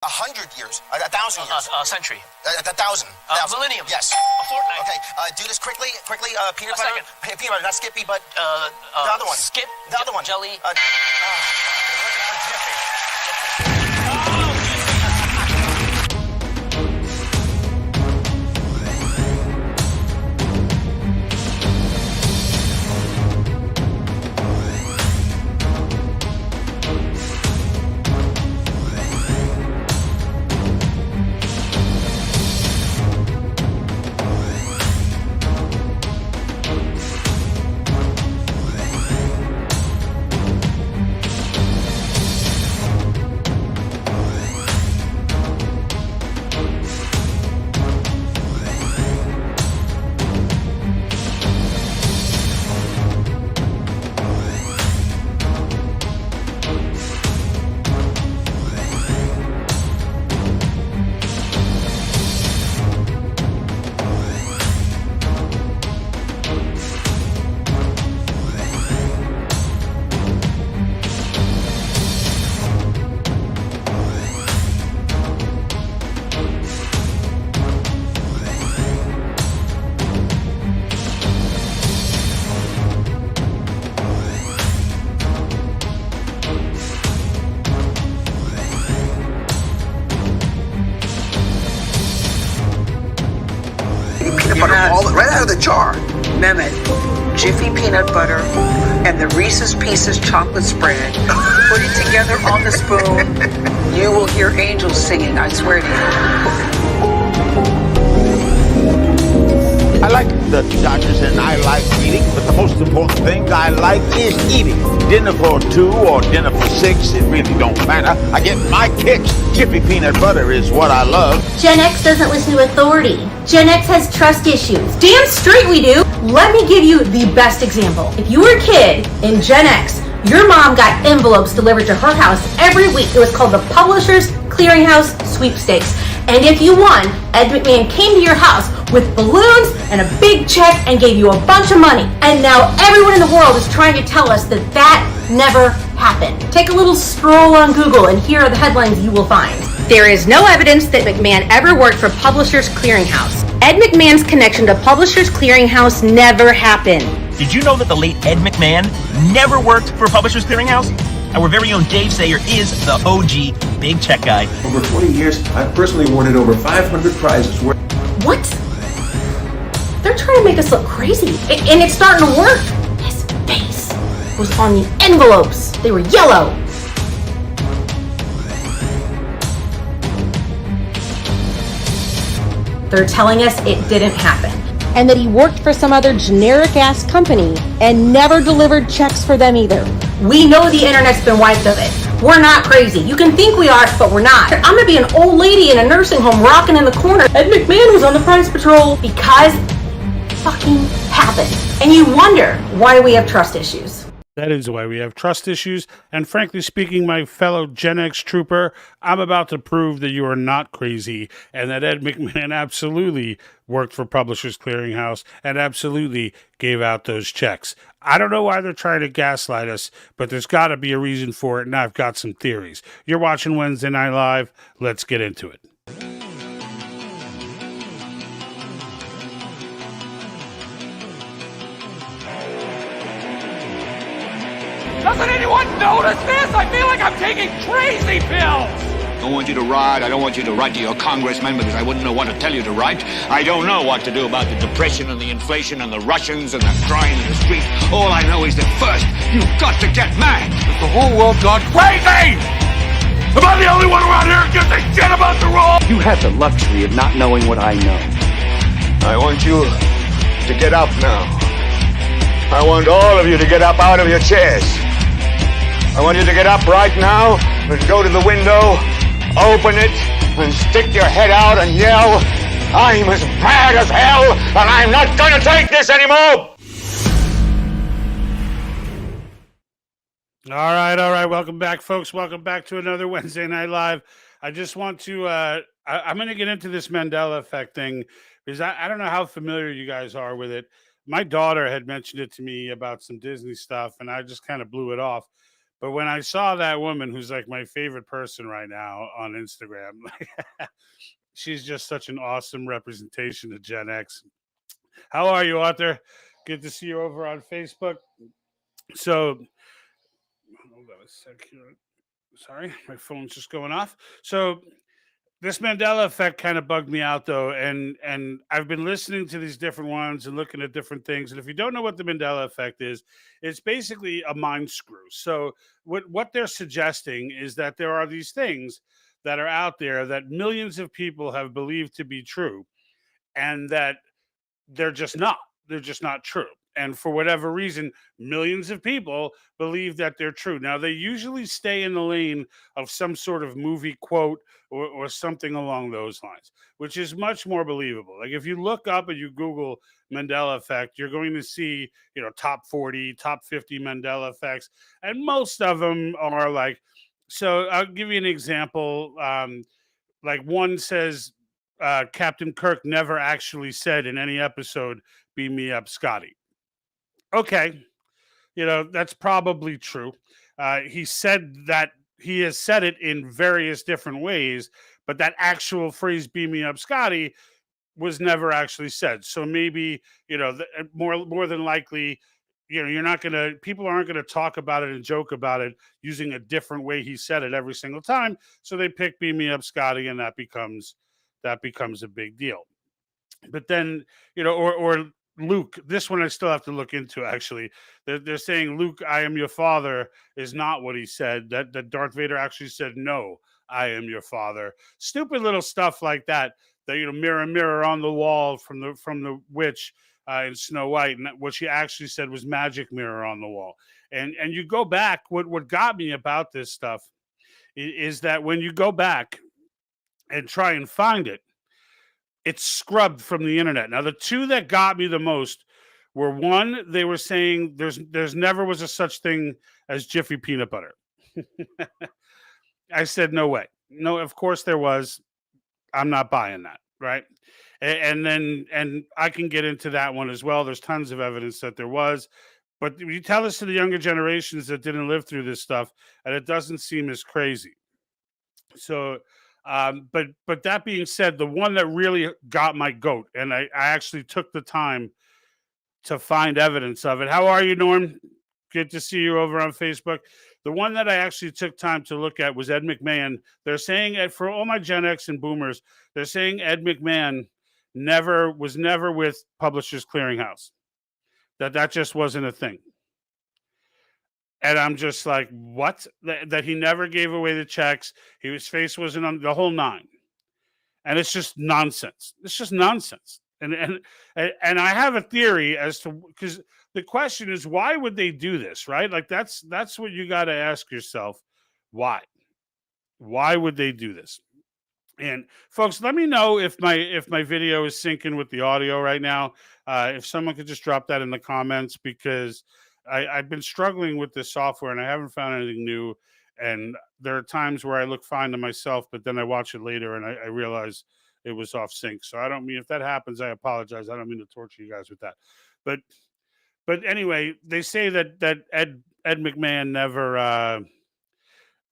100 years, 1,000 years, century, 1,000, millennium. Yes. A fortnight. Okay, do this quickly. Peanut butter. Peanut butter, not Skippy, but the other one. Skip. The other one. Jelly. They're looking for Jiffy. Butter, right out of the jar. Mehmet, Jiffy Peanut Butter, and the Reese's Pieces chocolate spread. Put it together on the spoon. You will hear angels singing, I swear to you. I like the Dodgers and I like eating, but the most important thing I like is eating. Dinner for 2 or dinner for 6, it really don't matter. I get my kicks. Jiffy Peanut Butter is what I love. Gen X doesn't listen to authority. Gen X has trust issues. Damn straight we do. Let me give you the best example. If you were a kid in Gen X, your mom got envelopes delivered to her house every week. It was called the Publishers Clearinghouse Sweepstakes. And if you won, Ed McMahon came to your house with balloons and a big check and gave you a bunch of money. And now everyone in the world is trying to tell us that that never happened. Take a little stroll on Google and here are the headlines you will find. There is no evidence that McMahon ever worked for Publishers Clearinghouse. Ed McMahon's connection to Publishers Clearinghouse never happened. Did you know that the late Ed McMahon never worked for Publishers Clearinghouse? Our very own Dave Sayer is the OG big check guy. Over 20 years, I've personally awarded over 500 prizes. What? They're trying to make us look crazy. And it's starting to work. His face was on the envelopes. They were yellow. They're telling us it didn't happen. And that he worked for some other generic-ass company and never delivered checks for them either. We know the internet's been wiped of it. We're not crazy. You can think we are, but we're not. I'm gonna be an old lady in a nursing home rocking in the corner. Ed McMahon was on the prize patrol because it fucking happened. And you wonder why we have trust issues. That is why we have trust issues. And frankly speaking, my fellow Gen X trooper, I'm about to prove that you are not crazy and that Ed McMahon absolutely worked for Publishers Clearinghouse and absolutely gave out those checks. I don't know why they're trying to gaslight us, but there's got to be a reason for it, and I've got some theories. You're watching Wednesday Night Live. Let's get into it. Doesn't anyone notice this? I feel like I'm taking crazy pills! I don't want you to write. I don't want you to write to your congressman because I wouldn't know what to tell you to write. I don't know what to do about the depression and the inflation and the Russians and the crime in the streets. All I know is that first, you've got to get mad. Has the whole world gone crazy? Am I the only one around here who gives a shit about the rule? You have the luxury of not knowing what I know. I want you to get up now. I want all of you to get up out of your chairs. I want you to get up right now and go to the window, open it, and stick your head out and yell, I'm as mad as hell, and I'm not going to take this anymore! All right. Welcome back, folks. Welcome back to another Wednesday Night Live. I just want to, I'm going to get into this Mandela Effect thing because I don't know how familiar you guys are with it. My daughter had mentioned it to me about some Disney stuff, and I just kind of blew it off. But when I saw that woman, who's like my favorite person right now on Instagram, she's just such an awesome representation of Gen X. How are you, Arthur? Good to see you over on Facebook. So, hold on a sec here. Sorry, my phone's just going off. So, this Mandela effect kind of bugged me out though, and I've been listening to these different ones and looking at different things. And if you don't know what the Mandela effect is, it's basically a mind screw. So what they're suggesting is that there are these things that are out there that millions of people have believed to be true, and that they're just not. They're just not true. And for whatever reason, millions of people believe that they're true. Now, they usually stay in the lane of some sort of movie quote or something along those lines, which is much more believable. Like if you look up and you Google Mandela effect, you're going to see, top 40, top 50 Mandela effects. And most of them are like, so I'll give you an example. Like one says, Captain Kirk never actually said in any episode, "Beam me up, Scotty." Okay, that's probably true. He said that he has said it in various different ways, but that actual phrase "Beam me up, Scotty" was never actually said. So maybe more than likely, you're not gonna people aren't gonna talk about it and joke about it using a different way he said it every single time. So they pick "Beam me up, Scotty," and that becomes a big deal. But then, or Luke, this one I still have to look into actually. They're saying Luke, "I am your father" is not what he said. That Darth Vader actually said, "No, I am your father." Stupid little stuff like that. That mirror, mirror on the wall from the witch in Snow White, and what she actually said was "magic mirror on the wall." And you go back. What got me about this stuff is that when you go back and try and find it, it's scrubbed from the internet. Now, the two that got me the most were, one, they were saying there's never was a such thing as Jiffy Peanut Butter. I said, no way. No, of course there was. I'm not buying that, right? And I can get into that one as well. There's tons of evidence that there was. But you tell this to the younger generations that didn't live through this stuff, and it doesn't seem as crazy. So, but that being said, the one that really got my goat, and I actually took the time to find evidence of it. How are you, Norm? Good to see you over on Facebook. The one that I actually took time to look at was Ed McMahon. They're saying, for all my Gen X and Boomers, they're saying Ed McMahon was never with Publishers Clearinghouse. That just wasn't a thing. And I'm just like, what? That he never gave away the checks. His face wasn't on the whole nine. And it's just nonsense. It's just nonsense. And I have a theory as to, because the question is, why would they do this, right? Like that's what you got to ask yourself. Why? Why would they do this? And folks, let me know if my video is syncing with the audio right now. If someone could just drop that in the comments, because I've been struggling with this software and I haven't found anything new. And there are times where I look fine to myself, but then I watch it later and I realize it was off sync. So I don't mean, if that happens, I apologize. I don't mean to torture you guys with that. But anyway, they say that Ed McMahon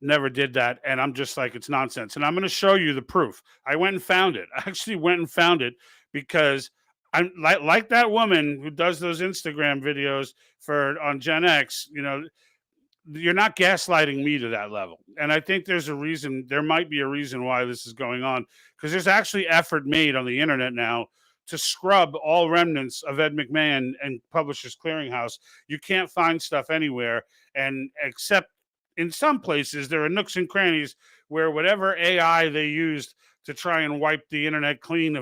never did that. And I'm just like, it's nonsense. And I'm going to show you the proof. I went and found it. I actually went and found it because I'm like that woman who does those Instagram videos on Gen X, you're not gaslighting me to that level. And I think there might be a reason why this is going on, because there's actually effort made on the internet now to scrub all remnants of Ed McMahon and Publishers Clearinghouse. You can't find stuff anywhere, and except in some places, there are nooks and crannies where whatever AI they used to try and wipe the internet clean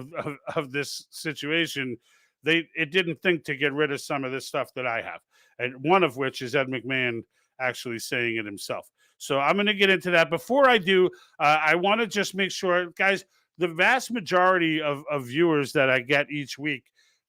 of this situation, it didn't think to get rid of some of this stuff that I have. And one of which is Ed McMahon actually saying it himself. So I'm going to get into that. Before I do, I want to just make sure, guys, the vast majority of viewers that I get each week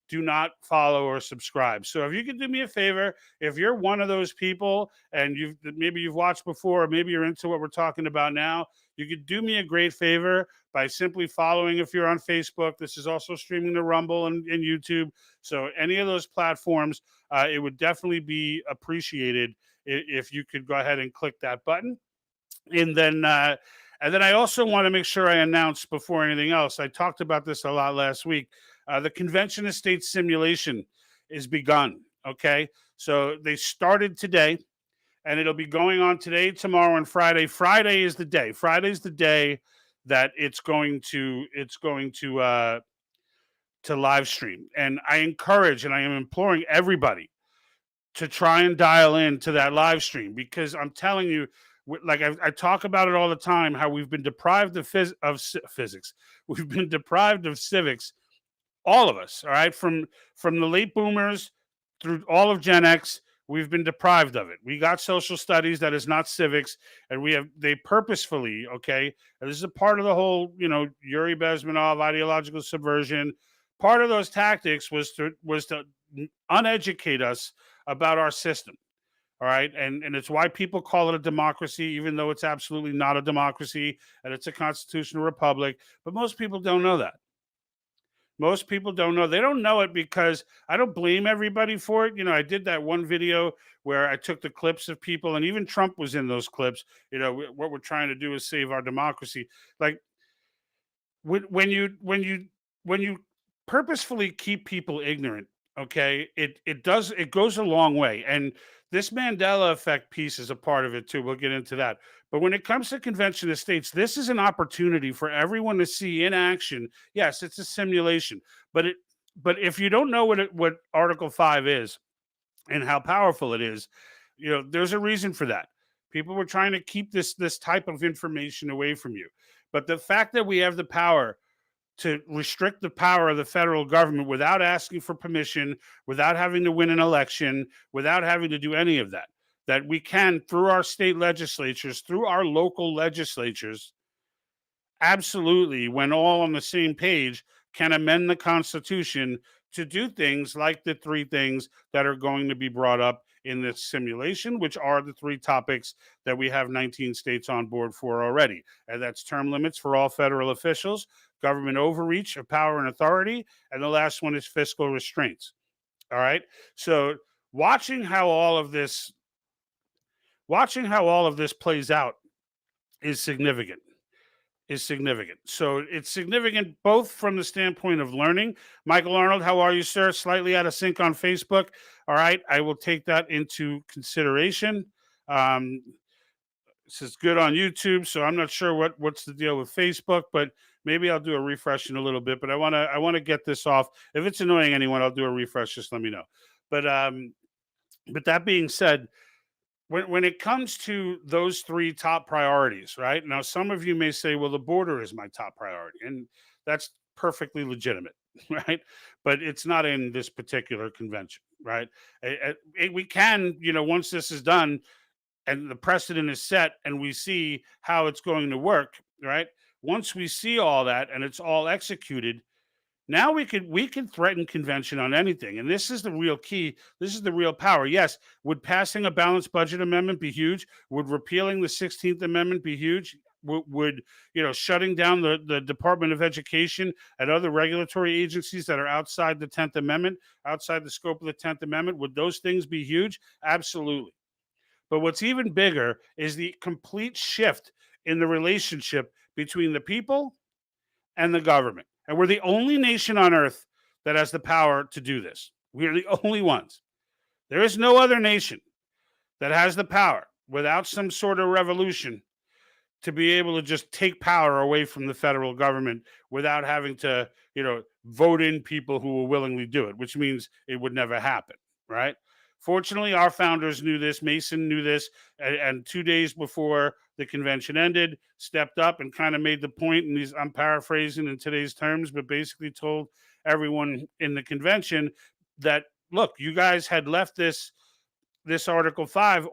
do not follow or subscribe. So if you could do me a favor, if you're one of those people and maybe you've watched before, or maybe you're into what we're talking about now, you could do me a great favor by simply following. If you're on Facebook, this is also streaming to Rumble and YouTube. So any of those platforms, it would definitely be appreciated if you could go ahead and click that button. And then I also want to make sure I announce before anything else. I talked about this a lot last week. The Convention of States simulation is begun. Okay, so they started today, and it'll be going on today, tomorrow, and Friday. Friday is the day. Friday's the day that it's going to live stream. And I encourage and I am imploring everybody to try and dial in to that live stream, because I'm telling you, like I talk about it all the time, how we've been deprived of physics. We've been deprived of civics, all of us, all right? From the late boomers through all of Gen X, we've been deprived of it. We got social studies that is not civics, and they purposefully, okay, and this is a part of the whole, Yuri Bezmenov ideological subversion. Part of those tactics was to uneducate us about our system. All right. And it's why people call it a democracy, even though it's absolutely not a democracy, and it's a constitutional republic. But most people don't know that. Most people don't know. They don't know it because I don't blame everybody for it. I did that one video where I took the clips of people, and even Trump was in those clips. What we're trying to do is save our democracy. Like when you purposefully keep people ignorant, okay, it goes a long way. And this Mandela Effect piece is a part of it too. We'll get into that. But when it comes to Convention of States, this is an opportunity for everyone to see in action. Yes, it's a simulation, but if you don't know what Article 5 is and how powerful it is, there's a reason for that. People were trying to keep this type of information away from you. But the fact that we have the power to restrict the power of the federal government without asking for permission, without having to win an election, without having to do any of that we can, through our state legislatures, through our local legislatures, absolutely, when all on the same page, can amend the Constitution to do things like the three things that are going to be brought up in this simulation, which are the three topics that we have 19 states on board for already. And that's term limits for all federal officials, government overreach of power and authority, and the last one is fiscal restraints. All right. So watching how all of this plays out is significant. So it's significant both from the standpoint of learning. Michael Arnold, how are you, sir? Slightly out of sync on Facebook. All right, I will take that into consideration. This is good on YouTube, so I'm not sure what's the deal with Facebook, but maybe I'll do a refresh in a little bit. But I want to get this off. If it's annoying anyone, I'll do a refresh. Just let me know. But that being said, when it comes to those three top priorities, right? Now, some of you may say, well, the border is my top priority, and that's perfectly legitimate, right? But it's not in this particular convention, right? We can, once this is done and the precedent is set and we see how it's going to work, right? Once we see all that and it's all executed, now we can threaten convention on anything. And this is the real key. This is the real power. Yes, would passing a balanced budget amendment be huge? Would repealing the 16th Amendment be huge? Would shutting down the Department of Education and other regulatory agencies that are outside the 10th Amendment, outside the scope of the 10th Amendment, would those things be huge? Absolutely. But what's even bigger is the complete shift in the relationship between the people and the government. And we're the only nation on earth that has the power to do this. We are the only ones. There is no other nation that has the power without some sort of revolution to be able to just take power away from the federal government without having to, vote in people who will willingly do it, which means it would never happen, right? Fortunately, our founders knew this. Mason knew this, and 2 days before the convention ended, stepped up and kind of made the point, and I'm paraphrasing in today's terms, but basically told everyone in the convention that, look, you guys had left this Article 5.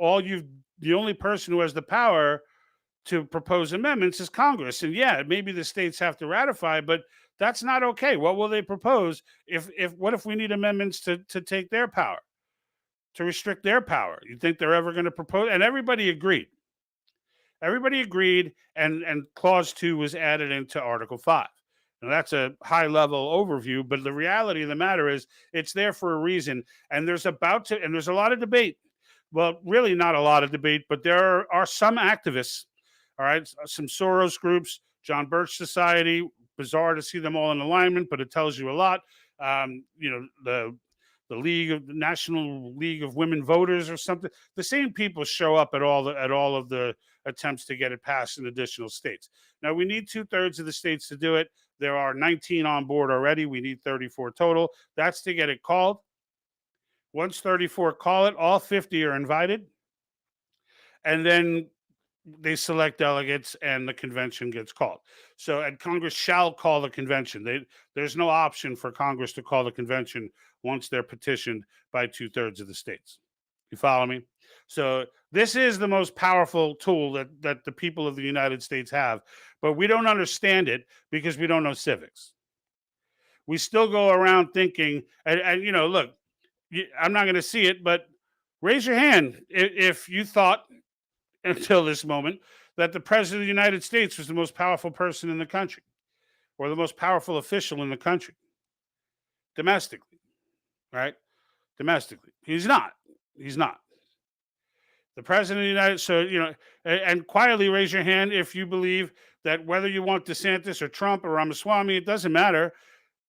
The only person who has the power to propose amendments is Congress. And yeah, maybe the states have to ratify, but that's not okay. What will they propose what if we need amendments to take their power, to restrict their power? You think they're ever going to propose? And everybody agreed. And Clause 2 was added into Article 5. Now, that's a high-level overview, but the reality of the matter is it's there for a reason, and there's a lot of debate. Well, really not a lot of debate, but there are some activists, all right, some Soros groups, John Birch Society. Bizarre to see them all in alignment, but it tells you a lot. The National League of Women Voters or something. The same people show up at all of the attempts to get it passed in additional states. Now we need 2/3 of the states to do it. There are 19 on board already. We need 34 total. That's to get it called. Once 34 call it, all 50 are invited, and then they select delegates and the convention gets called. So, and Congress shall call the convention. There's no option for Congress to call the convention once they're petitioned by 2/3 of the states. You follow me? So this is the most powerful tool that the people of the United States have, but we don't understand it because we don't know civics. We still go around thinking, and look, I'm not going to see it, but raise your hand if you thought until this moment that the president of the United States was the most powerful person in the country or the most powerful official in the country domestically, right? Domestically. He's not. He's not. The president of the United States, and quietly raise your hand if you believe that whether you want DeSantis or Trump or Ramaswamy, it doesn't matter.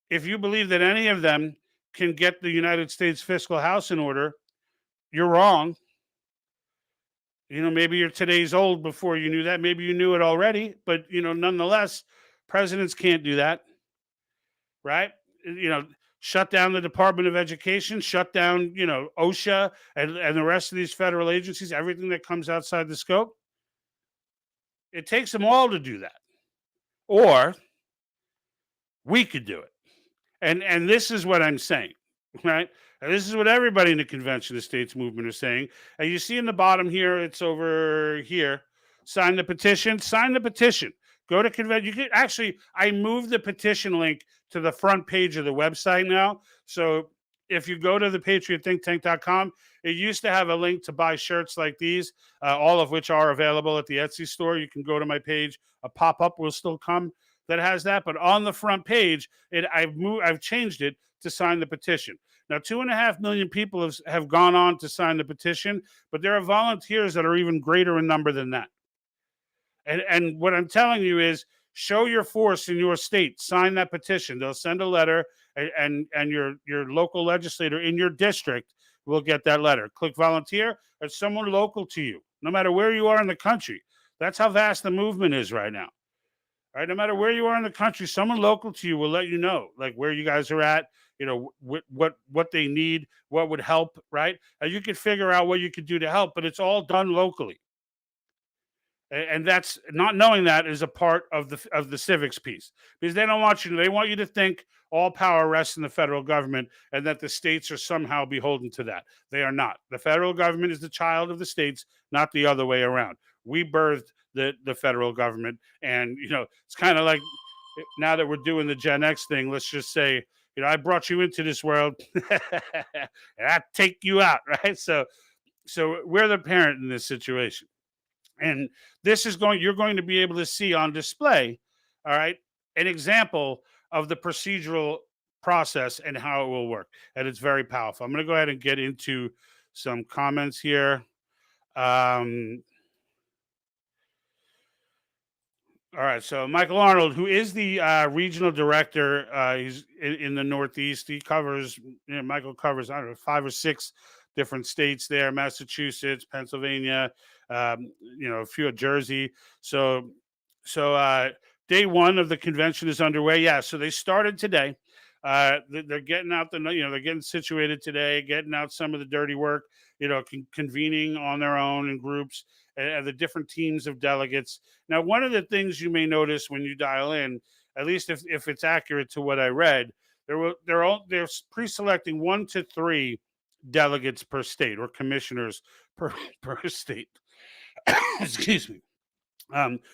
If you believe that any of them can get the United States fiscal house in order, you're wrong. Maybe you're today's old before you knew that. Maybe you knew it already, but nonetheless, presidents can't do that, right? Shut down the Department of Education, shut down, OSHA and the rest of these federal agencies, everything that comes outside the scope. It takes them all to do that. Or we could do it. And this is what I'm saying, right? And this is what everybody in the Convention of States movement is saying. And you see in the bottom here, it's over here. Sign the petition. Sign the petition. Go to convention. You can actually, I moved the petition link to the front page of the website now. So if you go to the patriotthinktank.com, it used to have a link to buy shirts like these, all of which are available at the Etsy store. You can go to my page. A pop-up will still come that has that. But on the front page, I've changed it to sign the petition. Now, 2.5 million people have gone on to sign the petition, but there are volunteers that are even greater in number than that. And what I'm telling you is show your force in your state. Sign that petition. They'll send a letter, and your local legislator in your district will get that letter. Click volunteer. It's someone local to you, no matter where you are in the country. That's how vast the movement is right now. All right, no matter where you are in the country, someone local to you will let you know, like where you guys are at, what they need, what would help, right? And you can figure out what you could do to help, but it's all done locally. And that's not knowing that is a part of the civics piece, because they don't want you. They want you to think all power rests in the federal government and that the states are somehow beholden to that. They are not. The federal government is the child of the states, not the other way around. We birthed the federal government, and it's kind of like now that we're doing the Gen X thing. Let's just say, I brought you into this world, and I take you out, right? So we're the parent in this situation. And this is you're going to be able to see on display, all right, an example of the procedural process and how it will work. And it's very powerful. I'm going to go ahead and get into some comments here. All right, so Michael Arnold, who is the regional director, he's in the Northeast. He covers, Michael covers, 5 or 6 different states there: Massachusetts, Pennsylvania, a few of Jersey. So day one of the convention is underway. Yeah, so they started today. They're getting out they're getting situated today, getting out some of the dirty work, convening on their own in groups, and the different teams of delegates. Now, one of the things you may notice when you dial in, at least if it's accurate to what I read, they're pre-selecting 1 to 3 delegates per state, or commissioners per state. Excuse me.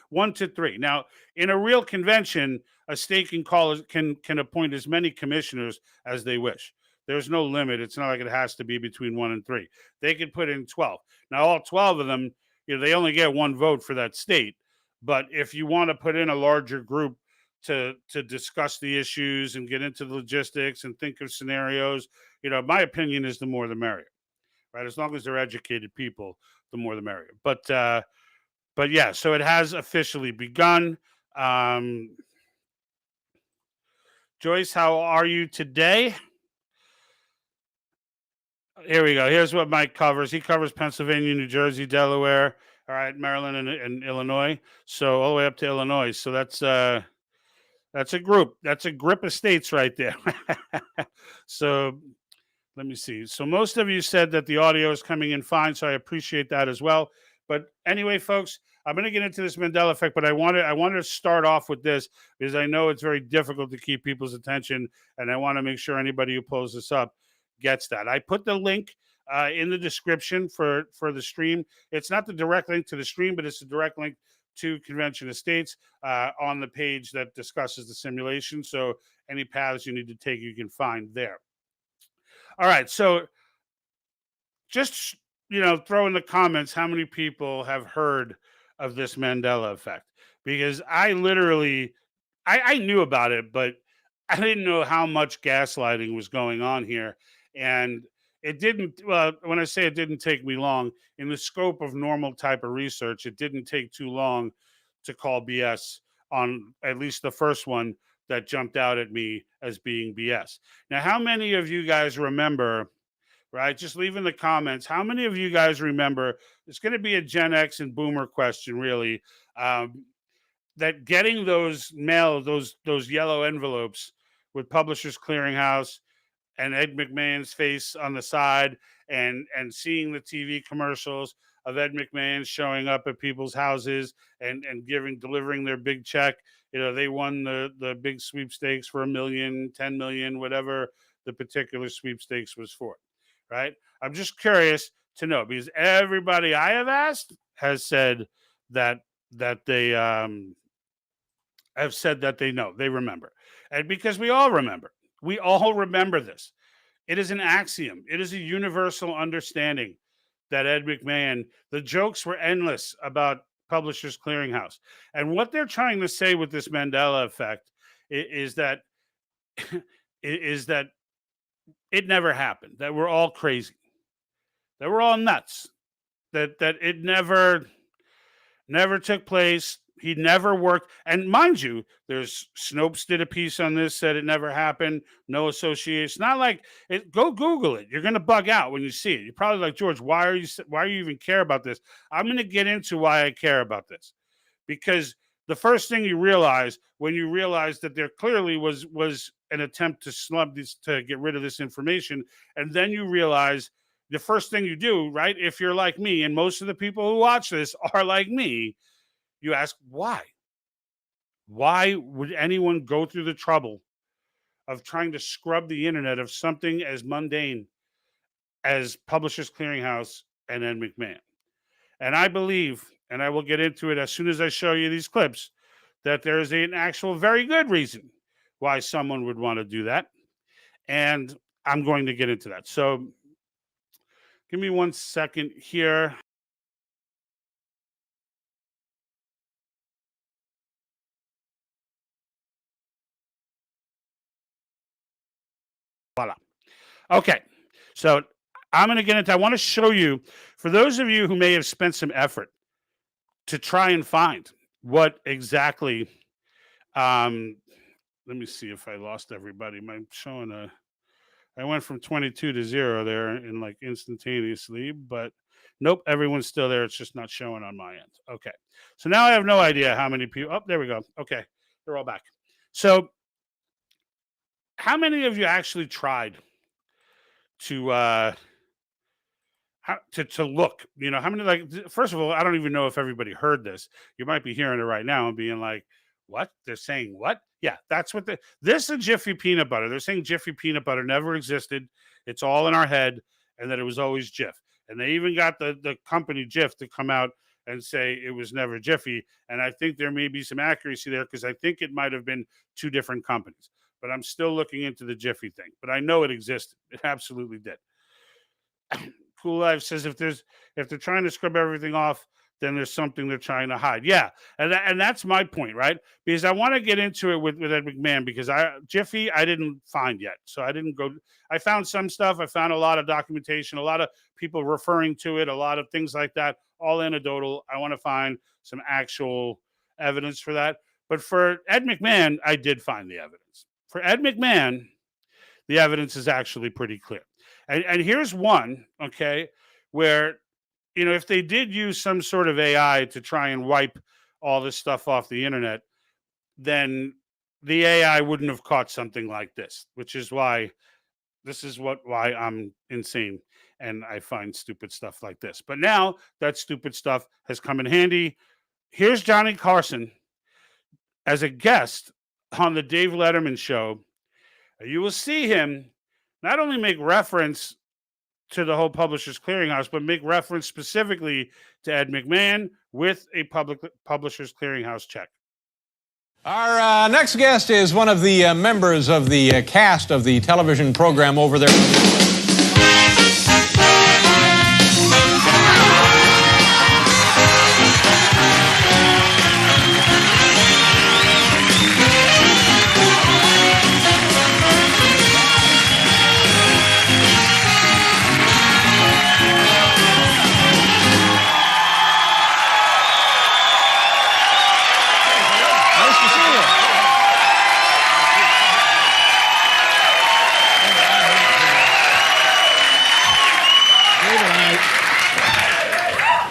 1 to 3. Now, in a real convention, a state can appoint as many commissioners as they wish. There's no limit. It's not like it has to be between 1 and 3. They could put in 12. Now, all 12 of them, they only get 1 vote for that state. But if you want to put in a larger group to discuss the issues and get into the logistics and think of scenarios, my opinion is the more the merrier. right? As long as they're educated people, the more the merrier. But yeah, so it has officially begun. Joyce, how are you today? Here we go. Here's what Mike covers. He covers Pennsylvania, New Jersey, Delaware, all right, Maryland, and Illinois. So all the way up to Illinois. So that's a group. That's a grip of states right there. So let me see. So most of you said that the audio is coming in fine, so I appreciate that as well. But anyway, folks, I'm going to get into this Mandela effect, but I wanted to start off with this because I know it's very difficult to keep people's attention, and I want to make sure anybody who pulls this up gets that. I put the link in the description for the stream. It's not the direct link to the stream, but it's the direct link to Convention of States on the page that discusses the simulation. So any paths you need to take, you can find there. All right, so just throw in the comments how many people have heard of this Mandela effect, because I literally I knew about it, but I didn't know how much gaslighting was going on here. And it didn't, well, when I say it didn't take me long, in the scope of normal type of research, it didn't take too long to call BS on at least the first one that jumped out at me as being BS. Now, how many of you guys remember, right? Just leave in the comments, how many of you guys remember, it's going to be a Gen X and Boomer question, really, that getting those yellow envelopes with Publishers Clearinghouse and Ed McMahon's face on the side, and seeing the TV commercials of Ed McMahon showing up at people's houses and delivering their big check. They won the big sweepstakes for $1 million, 10 million, whatever the particular sweepstakes was for, right? I'm just curious to know, because everybody I have asked has said that they have said that they know, they remember. And because we all remember this. It is an axiom. It is a universal understanding that Ed McMahon, the jokes were endless about Publishers Clearinghouse. And what they're trying to say with this Mandela effect is that it never happened, that we're all crazy, that we're all nuts, that it never took place. He never worked. And mind you, there's Snopes did a piece on this, said it never happened. No association. Not like it. Go Google it. You're going to bug out when you see it. You're probably like, George, why are you even care about this? I'm going to get into why I care about this, because the first thing you realize when you realize that there clearly was an attempt to snub this, to get rid of this information, and then you realize the first thing you do, right? If you're like me, and most of the people who watch this are like me, you ask, why? Why would anyone go through the trouble of trying to scrub the internet of something as mundane as Publishers Clearinghouse and Ed McMahon? And I believe, and I will get into it as soon as I show you these clips, that there is an actual very good reason why someone would want to do that. And I'm going to get into that. So give me 1 second here. Voila. Okay, so I'm going to get into, I want to show you, for those of you who may have spent some effort to try and find what exactly, let me see if I lost everybody. I'm showing I went from 22 to 0 there in like instantaneously, but nope, everyone's still there. It's just not showing on my end. Okay, so now I have no idea how many people, oh, there we go. Okay, they're all back. So how many of you actually tried to look? How many, like, first of all, I don't even know if everybody heard this. You might be hearing it right now and being like, what? They're saying what? Yeah, that's what this is Jiffy Peanut Butter. They're saying Jiffy Peanut Butter never existed. It's all in our head, and that it was always Jif. And they even got the company Jif to come out and say it was never Jiffy. And I think there may be some accuracy there, because I think it might have been two different companies. But I'm still looking into the Jiffy thing. But I know it existed. It absolutely did. Cool Life says if they're trying to scrub everything off then there's something they're trying to hide. Yeah, and that's my point, right? Because I want to get into it with Ed McMahon, because Jiffy I didn't find yet, so I didn't go. I found some stuff. I found a lot of documentation, a lot of people referring to it, a lot of things like that, all anecdotal. I want to find some actual evidence for that. But for Ed McMahon, I did find the evidence. For Ed McMahon, the evidence is actually pretty clear. And here's one, okay, where, you know, if they did use some sort of AI to try and wipe all this stuff off the internet, then the AI wouldn't have caught something like this, which is why why I'm insane and I find stupid stuff like this. But now that stupid stuff has come in handy. Here's Johnny Carson as a guest on the Dave Letterman show. You will see him not only make reference to the whole Publishers Clearinghouse, but make reference specifically to Ed McMahon with a Publishers Clearinghouse check. Our next guest is one of the members of the cast of the television program over there.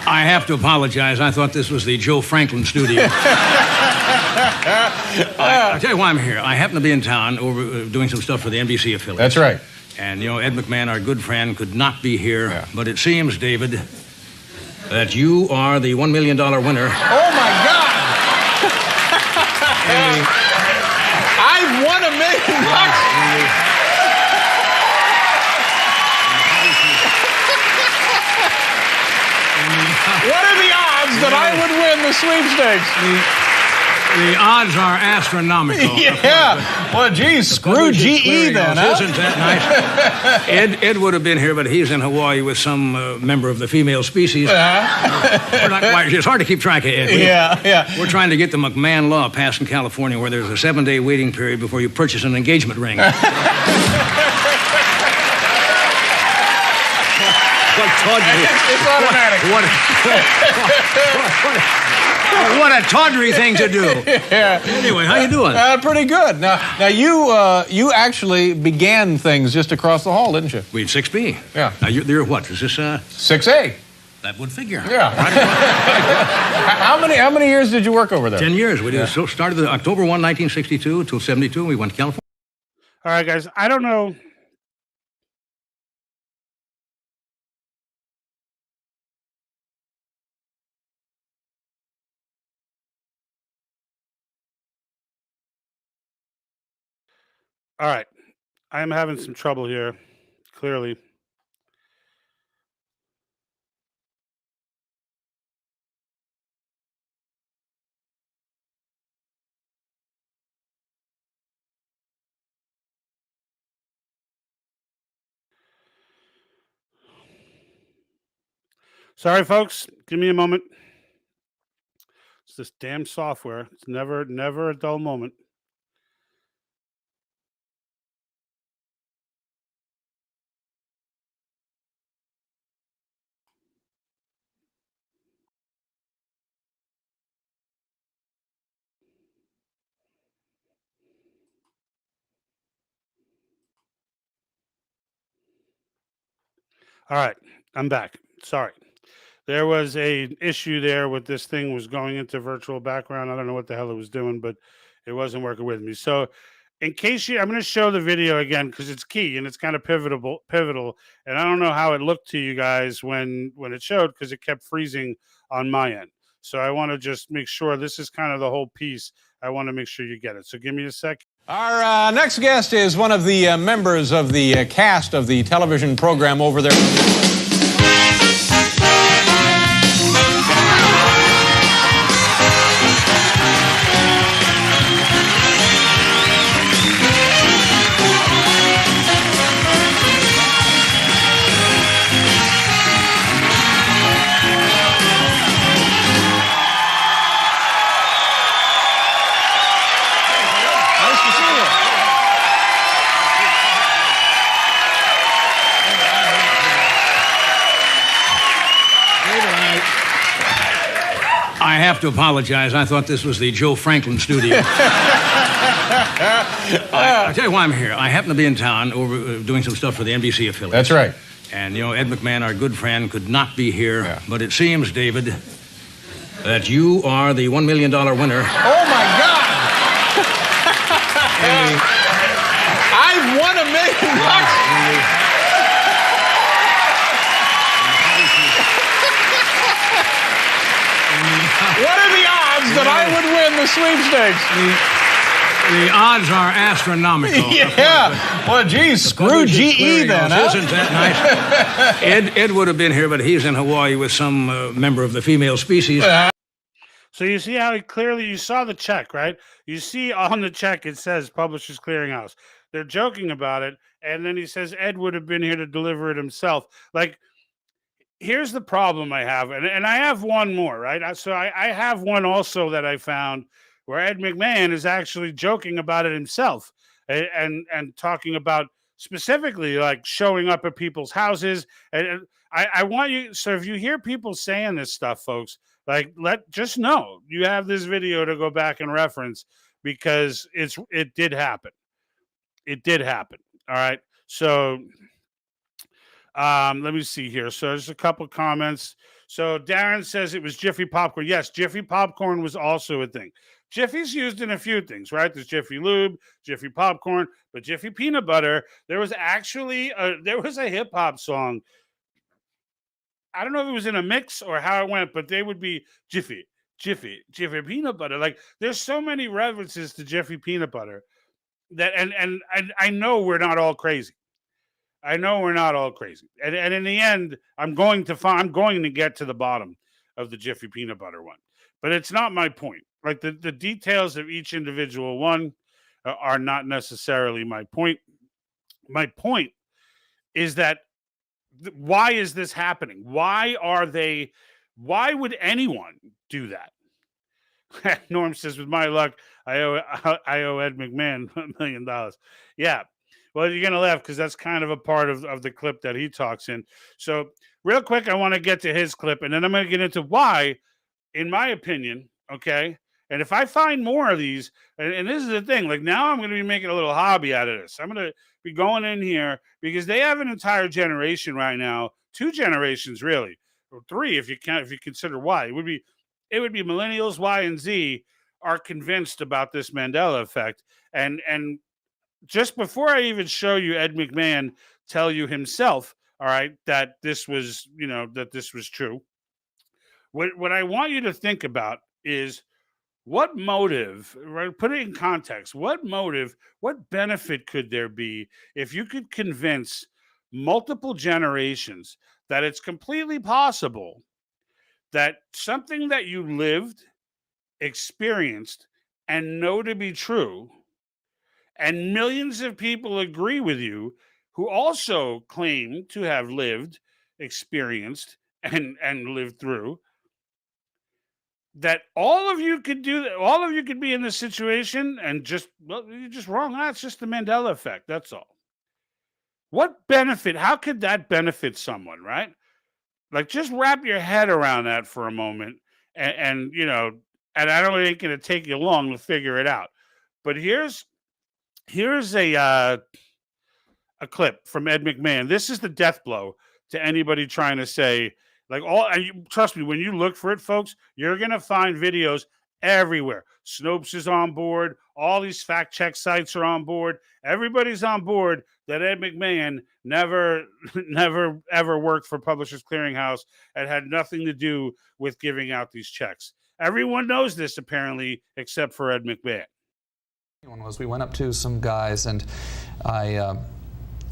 I have to apologize. I thought this was the Joe Franklin studio. I'll tell you why I'm here. I happen to be in town over doing some stuff for the NBC affiliate. That's right. And, you know, Ed McMahon, our good friend, could not be here. Yeah. But it seems, David, that you are the $1 million winner. Oh, my God! I've won $1 million. What are the odds that I would win the sweepstakes? The odds are astronomical. Yeah. Well, geez, screw GE then, huh? Isn't that nice? Ed would have been here, but he's in Hawaii with some member of the female species. We're not quite, it's hard to keep track of Ed. Yeah. We're trying to get the McMahon law passed in California, where there's a 7-day waiting period before you purchase an engagement ring. It's automatic. What a tawdry thing to do. Yeah. Anyway, how you doing? Pretty good. Now you actually began things just across the hall, didn't you? We had 6B. Yeah. Now you're what? Is this 6A? That would figure. Yeah. How many years did you work over there? 10 years. We so started October 1, 1962 till 72. We went to California. All right, guys. I don't know. All right. I am having some trouble here, clearly. Sorry, folks. Give me a moment. It's this damn software. It's never a dull moment. All right, I'm back. Sorry. There was a issue there with this thing was going into virtual background. I don't know what the hell it was doing, but it wasn't working with me. So in case I'm going to show the video again because it's key and it's kind of pivotal. And I don't know how it looked to you guys when it showed because it kept freezing on my end. So I want to just make sure this is kind of the whole piece. I want to make sure you get it. So give me a sec. Our next guest is one of the members of the cast of the television program over there. have to apologize. I thought this was the Joe Franklin studio. I'll tell you why I'm here. I happen to be in town over doing some stuff for the NBC affiliate. That's right. And, you know, Ed McMahon, our good friend, could not be here. Yeah. But it seems, David, that you are the $1 million winner. Oh, my God! I've won $1 million. What are the odds that I would win the sweepstakes? The odds are astronomical. Yeah. Well, geez, screw GE then, huh? Isn't that nice? Ed would have been here, but he's in Hawaii with some member of the female species. So you see how you saw the check, right? You see on the check it says Publishers Clearinghouse. They're joking about it, and then he says Ed would have been here to deliver it himself. Like, here's the problem I have, and I have one more, right? So I have one also that I found where Ed McMahon is actually joking about it himself and talking about specifically like showing up at people's houses. And I want you, so if you hear people saying this stuff, folks, like just know you have this video to go back and reference because it did happen. It did happen. All right. So let me see here. So there's a couple comments. So Darren says it was Jiffy popcorn. Yes, Jiffy popcorn was also a thing. Jiffy's used in a few things, right? There's Jiffy lube, Jiffy popcorn, but Jiffy peanut butter. There was actually a hip hop song. I don't know if it was in a mix or how it went, but they would be Jiffy peanut butter. Like there's so many references to Jiffy peanut butter that, and I know we're not all crazy. I know we're not all crazy. And in the end, I'm going to get to the bottom of the Jiffy peanut butter one, but it's not my point. Like the details of each individual one are not necessarily my point. My point is that why is this happening? Why would anyone do that? Norm says, with my luck, I owe Ed McMahon $1 million. Yeah. Well, you're going to laugh because that's kind of a part of the clip that he talks in. So real quick, I want to get to his clip, and then I'm going to get into why, in my opinion, okay, and if I find more of these, and this is the thing, like now I'm going to be making a little hobby out of this. I'm going to be going in here because they have an entire generation right now, 2 generations really, or 3 if you consider Y. It would be millennials, Y, and Z are convinced about this Mandela effect. And just before I even show you Ed McMahon tell you himself, all right, that this was true. What I want you to think about is what motive, right? Put it in context. What motive, what benefit could there be if you could convince multiple generations that it's completely possible that something that you lived, experienced, and know to be true, and millions of people agree with you who also claim to have lived, experienced, and lived through, that all of you could do that, all of you could be in this situation and you're just wrong. That's just the Mandela effect. That's all. What benefit? How could that benefit someone, right? Like, just wrap your head around that for a moment, and I don't think it's going to take you long to figure it out. But here's a clip from Ed McMahon. This is the death blow to anybody trying to say, like, trust me, when you look for it, folks, you're going to find videos everywhere. Snopes is on board. All these fact check sites are on board. Everybody's on board that Ed McMahon never, ever worked for Publishers Clearinghouse and had nothing to do with giving out these checks. Everyone knows this, apparently, except for Ed McMahon. We went up to some guys, and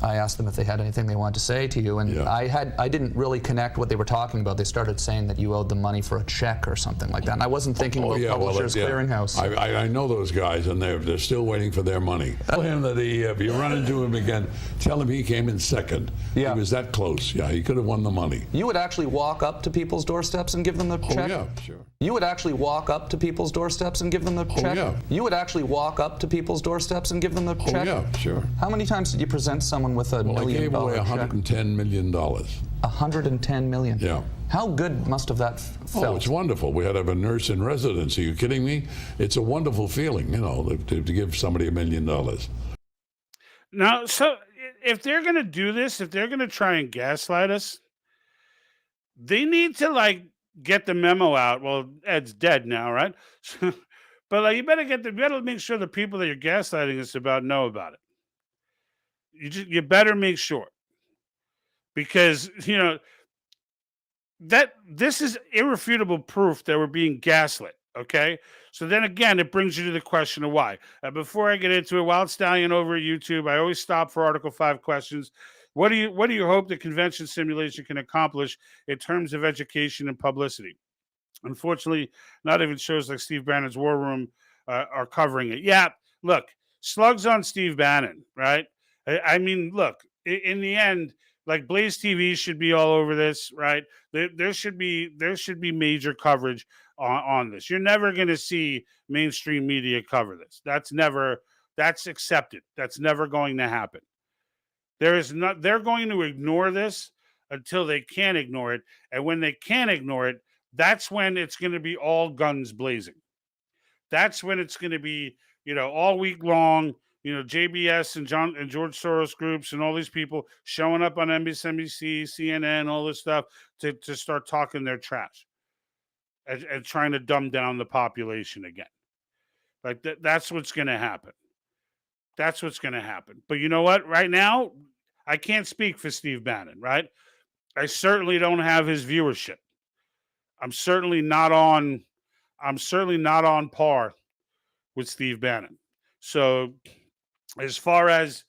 I asked them if they had anything they wanted to say to you, and yeah. I didn't really connect what they were talking about. They started saying that you owed them money for a check or something like that, and I wasn't thinking about Publishers Clearinghouse. I know those guys, and they're still waiting for their money. Tell him that if you run into him again, tell him he came in second. Yeah. He was that close. Yeah, he could have won the money. You would actually walk up to people's doorsteps and give them the check? Oh, yeah, sure. You would actually walk up to people's doorsteps and give them the check? Yeah. You would actually walk up to people's doorsteps and give them the check? Oh, yeah, sure. How many times did you present someone with a $1 million check? I gave away $110 million. 110 million. Yeah. How good must have that felt? Oh, it's wonderful. We had to have a nurse in residence. Are you kidding me? It's a wonderful feeling, you know, to give somebody $1 million. Now, so if they're going to do this, if they're going to try and gaslight us, they need to, like, get the memo out. Well, Ed's dead now, right? But like, you better make sure the people that you're gaslighting us about know about it. You better make sure, because that this is irrefutable proof that we're being gaslit. Okay, so then again, it brings you to the question of why. Before I get into it, Wild Stallion over at YouTube, I always stop for Article 5 questions. What do you hope the convention simulation can accomplish in terms of education and publicity? Unfortunately, not even shows like Steve Bannon's War Room are covering it. Yeah, look, slugs on Steve Bannon, right? I mean, look, in the end, like, Blaze TV should be all over this, right? There should be major coverage on this. You're never going to see mainstream media cover this. That's accepted. That's never going to happen. They're going to ignore this until they can't ignore it. And when they can't ignore it, that's when it's going to be all guns blazing. That's when it's going to be, all week long, JBS and George Soros groups and all these people showing up on MSNBC, CNN, all this stuff to start talking their trash and trying to dumb down the population again. Like that's what's going to happen. That's what's going to happen. But you know what? Right now, I can't speak for Steve Bannon, right? I certainly don't have his viewership. I'm certainly not on par with Steve Bannon. So as far as,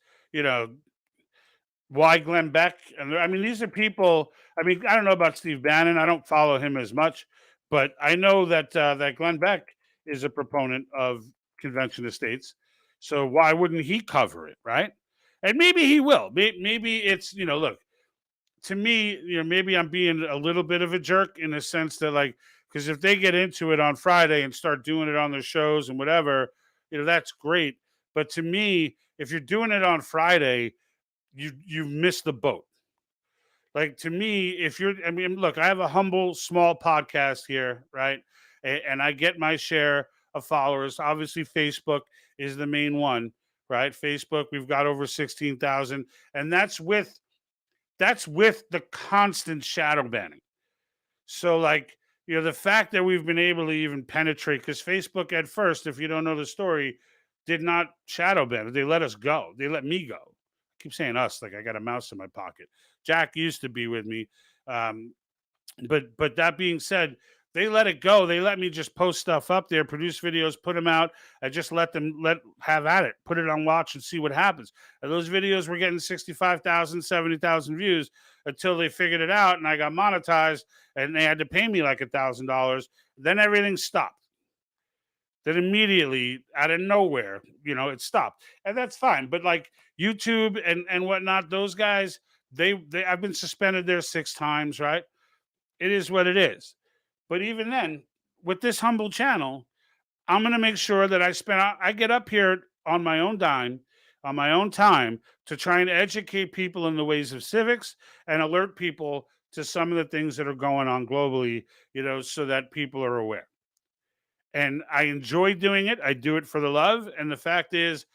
why Glenn Beck, and I mean, these are people, I don't know about Steve Bannon. I don't follow him as much, but I know that that Glenn Beck is a proponent of convention of states. So why wouldn't he cover it, right? And maybe he will. Maybe it's, look, to me, maybe I'm being a little bit of a jerk in the sense that, like, because if they get into it on Friday and start doing it on their shows and whatever, that's great. But to me, if you're doing it on Friday, you missed the boat. Like, to me, look, I have a humble, small podcast here, right? And I get my share of followers. Obviously, Facebook is the main one, right? Facebook, we've got over 16,000, and that's with the constant shadow banning. So, like, the fact that we've been able to even penetrate, because Facebook at first, if you don't know the story, did not shadow ban it. They let us go. They let me go. I keep saying us, like I got a mouse in my pocket. Jack used to be with me. But that being said, they let it go. They let me just post stuff up there, produce videos, put them out. I just let them have at it, put it on watch and see what happens. And those videos were getting 65,000, 70,000 views until they figured it out, and I got monetized, and they had to pay me like $1,000. Then everything stopped. Then immediately, out of nowhere, it stopped. And that's fine. But like YouTube and whatnot, those guys, I've been suspended there 6 times, right? It is what it is. But even then, with this humble channel, I'm going to make sure that I get up here on my own dime, on my own time, to try and educate people in the ways of civics and alert people to some of the things that are going on globally, so that people are aware. And I enjoy doing it. I do it for the love. And the fact is,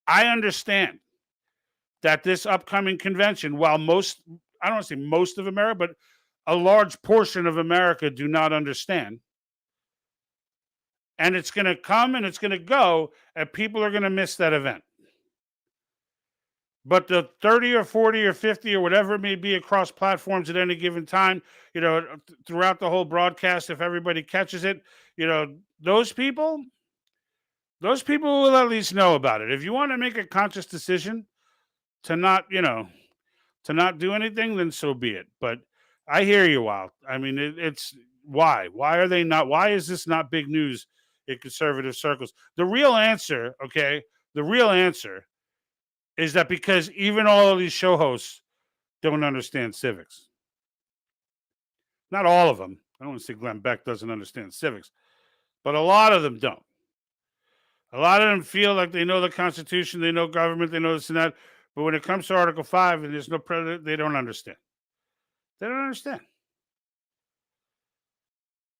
I understand that this upcoming convention, while I don't want to say most of America, but a large portion of America do not understand. And it's going to come and it's going to go, and people are going to miss that event. But the 30 or 40 or 50 or whatever it may be across platforms at any given time, throughout the whole broadcast, if everybody catches it, those people will at least know about it. If you want to make a conscious decision to not do anything, then so be it. But I hear you, Wild. I mean, it's why? Why are they not? Why is this not big news in conservative circles? The real answer, okay? The real answer is that because even all of these show hosts don't understand civics. Not all of them. I don't want to say Glenn Beck doesn't understand civics, but a lot of them don't. A lot of them feel like they know the Constitution, they know government, they know this and that, but when it comes to Article 5 and there's no president, they don't understand. They don't understand.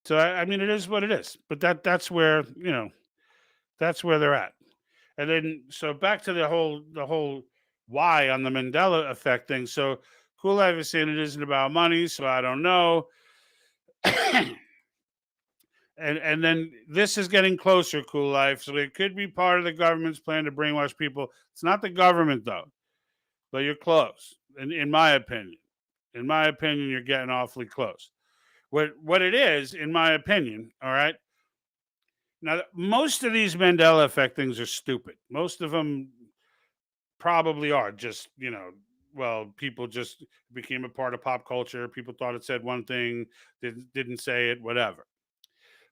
So I mean, it is what it is. But that's where that's where they're at. And then so back to the whole why on the Mandela effect thing. So Cool Life is saying it isn't about money, so I don't know. And then this is getting closer, Cool Life. So it could be part of the government's plan to brainwash people. It's not the government though, but you're close. In my opinion. In my opinion, you're getting awfully close. What it is, in my opinion, all right. Now, most of these Mandela effect things are stupid. Most of them probably are just, well, people just became a part of pop culture. People thought it said one thing, didn't say it, whatever.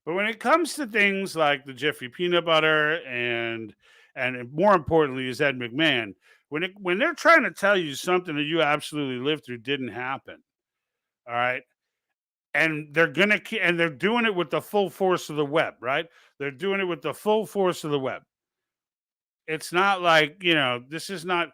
But when it comes to things like the Jiffy Peanut Butter and more importantly is Ed McMahon, when they're trying to tell you something that you absolutely lived through didn't happen, all right, and they're doing it with the full force of the web, right? They're doing it with the full force of the web. It's not like, this is not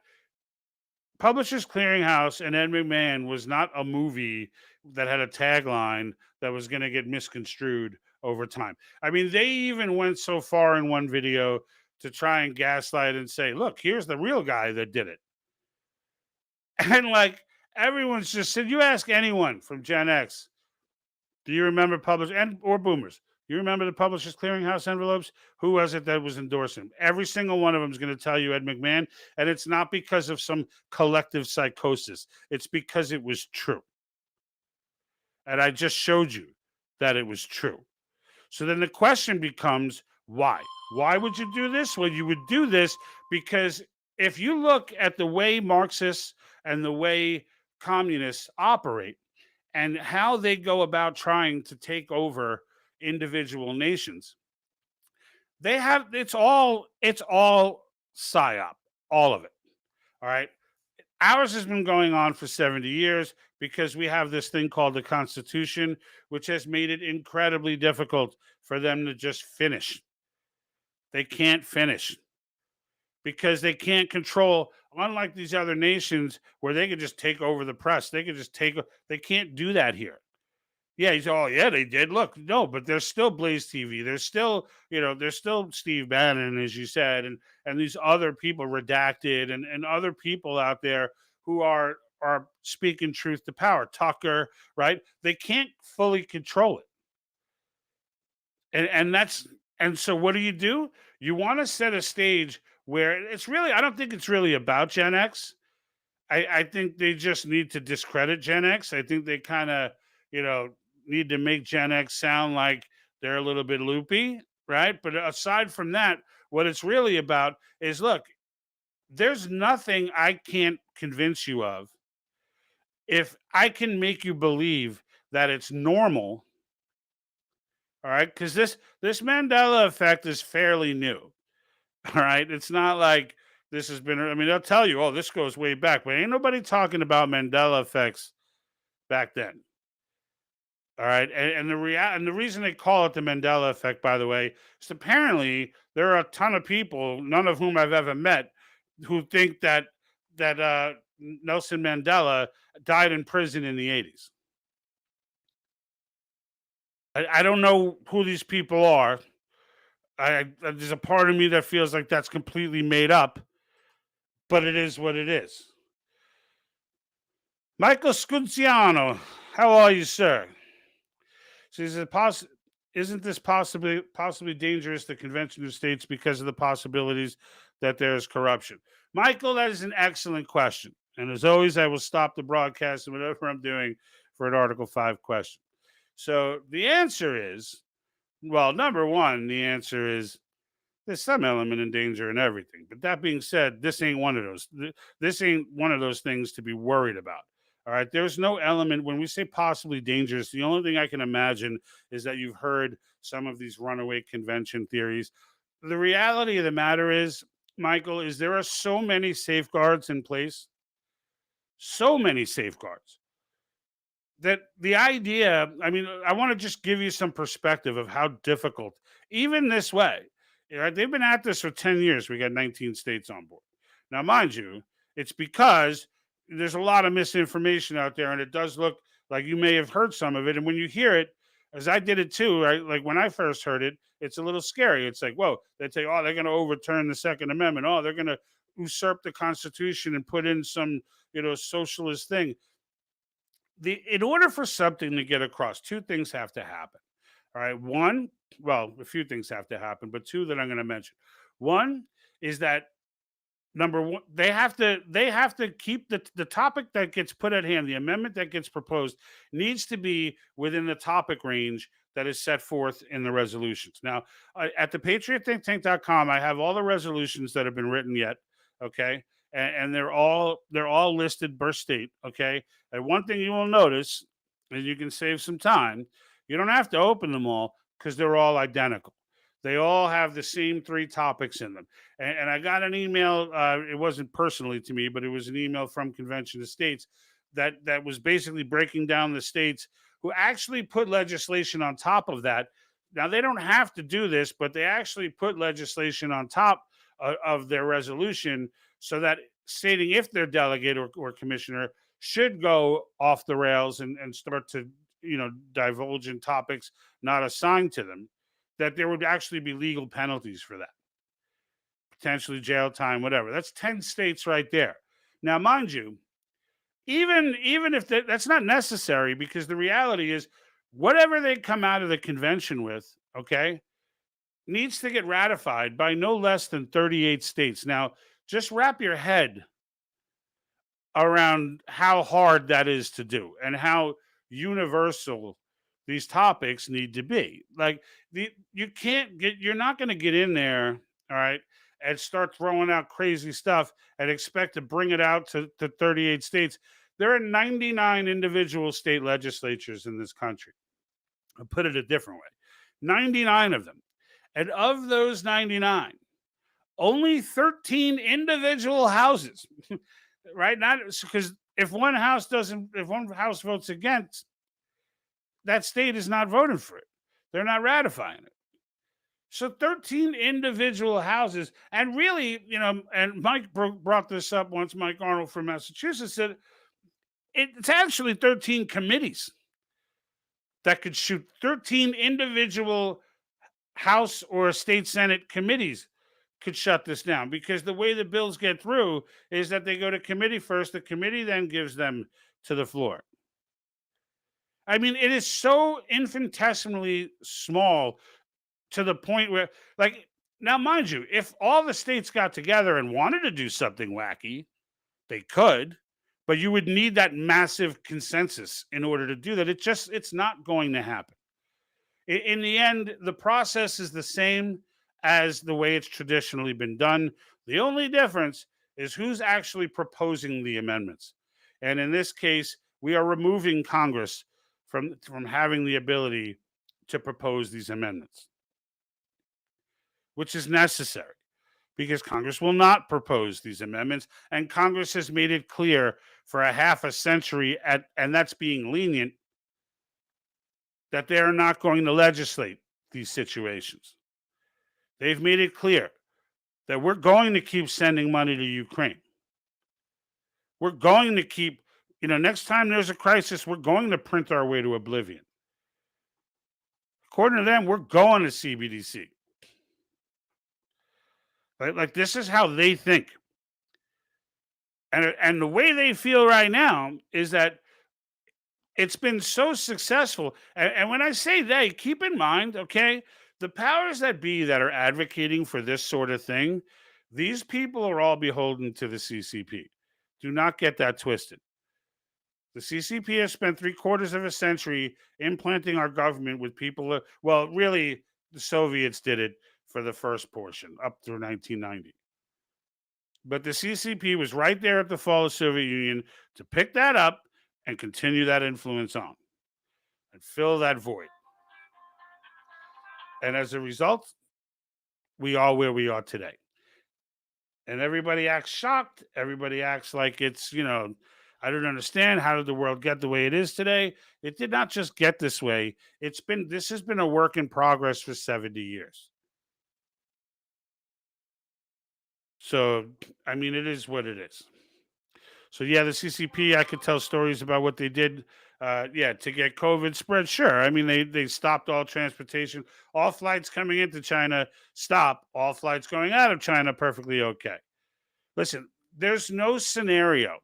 Publishers Clearinghouse, and Ed McMahon was not a movie that had a tagline that was going to get misconstrued over time. I mean, they even went so far in one video to try and gaslight and say, look, here's the real guy that did it. And like everyone's just said, you ask anyone from Gen X, do you remember or boomers? You remember the Publishers Clearinghouse envelopes? Who was it that was endorsing? Every single one of them is going to tell you Ed McMahon, and it's not because of some collective psychosis. It's because it was true. And I just showed you that it was true. So then the question becomes, why? Why would you do this? Well, you would do this because if you look at the way Marxists and the way communists operate and how they go about trying to take over individual nations, it's all psyop, all of it. All right. Ours has been going on for 70 years because we have this thing called the Constitution, which has made it incredibly difficult for them to just finish. They can't finish because they can't control, unlike these other nations where they could just take over the press. They can't do that here. Yeah, they did. Look, no, but there's still Blaze TV. There's still, there's still Steve Bannon, as you said, and these other people, Redacted, and other people out there who are speaking truth to power. Tucker, right? They can't fully control it. And so what do? You want to set a stage where it's really, I don't think it's really about Gen X. I think they just need to discredit Gen X. I think they kind of, need to make Gen X sound like they're a little bit loopy, right? But aside from that, what it's really about is, look, there's nothing I can't convince you of if I can make you believe that it's normal, all right? Because this Mandela effect is fairly new, all right? It's not like this has been, I mean, they'll tell you, oh, this goes way back, but ain't nobody talking about Mandela effects back then. All right, and the reason they call it the Mandela effect, by the way, is apparently there are a ton of people, none of whom I've ever met, who think that Nelson Mandela died in prison in the 80s. I don't know who these people are. There's a part of me that feels like that's completely made up, but it is what it is. Michael Scunciano, how are you, sir? So isn't this possibly dangerous, the Convention of States, because of the possibilities that there is corruption? Michael, that is an excellent question. And as always, I will stop the broadcast and whatever I'm doing for an Article 5 question. So the answer is, well, number one, the answer is there's some element in danger in everything. But that being said, this ain't one of those. This ain't one of those things to be worried about. All right, there's no element when we say possibly dangerous. The only thing I can imagine is that you've heard some of these runaway convention theories. The reality of the matter is, Michael, is there are so many safeguards in place, so many safeguards, that the idea, I mean, I want to just give you some perspective of how difficult, even this way, they've been at this for 10 years. We got 19 states on board. Now, mind you, it's because there's a lot of misinformation out there, and it does look Like you may have heard some of it, and when you hear it, as I did it too, right? Like when I first heard it, it's a little scary. It's like, whoa, they say, oh, they're going to overturn the Second Amendment. Oh, they're going to usurp the Constitution and put in some, socialist thing. In order for something to get across, two things have to happen. All right. One, well, a few things have to happen, but two that I'm going to mention. One is that number one, they have to keep the topic that gets put at hand, the amendment that gets proposed needs to be within the topic range that is set forth in the resolutions. Now, at the patriotthinktank.com, I have all the resolutions that have been written yet. Okay. And they're all listed per state. Okay. And one thing you will notice, and you can save some time, you don't have to open them all because they're all identical. They all have the same three topics in them. And I got an email, it wasn't personally to me, but it was an email from Convention of States that was basically breaking down the states who actually put legislation on top of that. Now, they don't have to do this, but they actually put legislation on top of their resolution so that stating if their delegate or commissioner should go off the rails and start to, divulge in topics not assigned to them, that there would actually be legal penalties for that. Potentially jail time, whatever. That's 10 states right there. Now, mind you, even if that's not necessary, because the reality is whatever they come out of the convention with, okay, needs to get ratified by no less than 38 states. Now, just wrap your head around how hard that is to do and how universal these topics need to be. Like you're not going to get in there, all right, and start throwing out crazy stuff and expect to bring it out to 38 states. There are 99 individual state legislatures in this country. I'll put it a different way. 99 of them. And of those 99, only 13 individual houses, right? Not because if one house votes against, that state is not voting for it. They're not ratifying it. So 13 individual houses, and really, and Mike brought this up once, Mike Arnold from Massachusetts said, it's actually 13 committees that could shoot 13 individual House or state Senate committees could shut this down, because the way the bills get through is that they go to committee first. The committee then gives them to the floor. I mean, it is so infinitesimally small to the point where, like, now, mind you, if all the states got together and wanted to do something wacky, they could, but you would need that massive consensus in order to do that. It's not going to happen. In the end, the process is the same as the way it's traditionally been done. The only difference is who's actually proposing the amendments. And in this case, we are removing Congress from having the ability to propose these amendments, which is necessary because Congress will not propose these amendments. And Congress has made it clear for a half a century, and that's being lenient, that they're not going to legislate these situations. They've made it clear that we're going to keep sending money to Ukraine. We're going to keep, next time there's a crisis, we're going to print our way to oblivion. According to them, we're going to CBDC. Right? Like, this is how they think. And the way they feel right now is that it's been so successful. And when I say they, keep in mind, okay, the powers that be that are advocating for this sort of thing, these people are all beholden to the CCP. Do not get that twisted. The CCP has spent 3/4 of a century implanting our government with people. Well, really, the Soviets did it for the first portion up through 1990. But the CCP was right there at the fall of the Soviet Union to pick that up and continue that influence on and fill that void. And as a result, we are where we are today. And everybody acts shocked. Everybody acts like it's, I don't understand. How did the world get the way it is today? It did not just get this way. This has been a work in progress for 70 years. So, I mean, it is what it is. So, yeah, the CCP, I could tell stories about what they did to get COVID spread. Sure. I mean, they stopped all transportation. All flights coming into China, stop. All flights going out of China, perfectly okay. Listen, there's no scenario,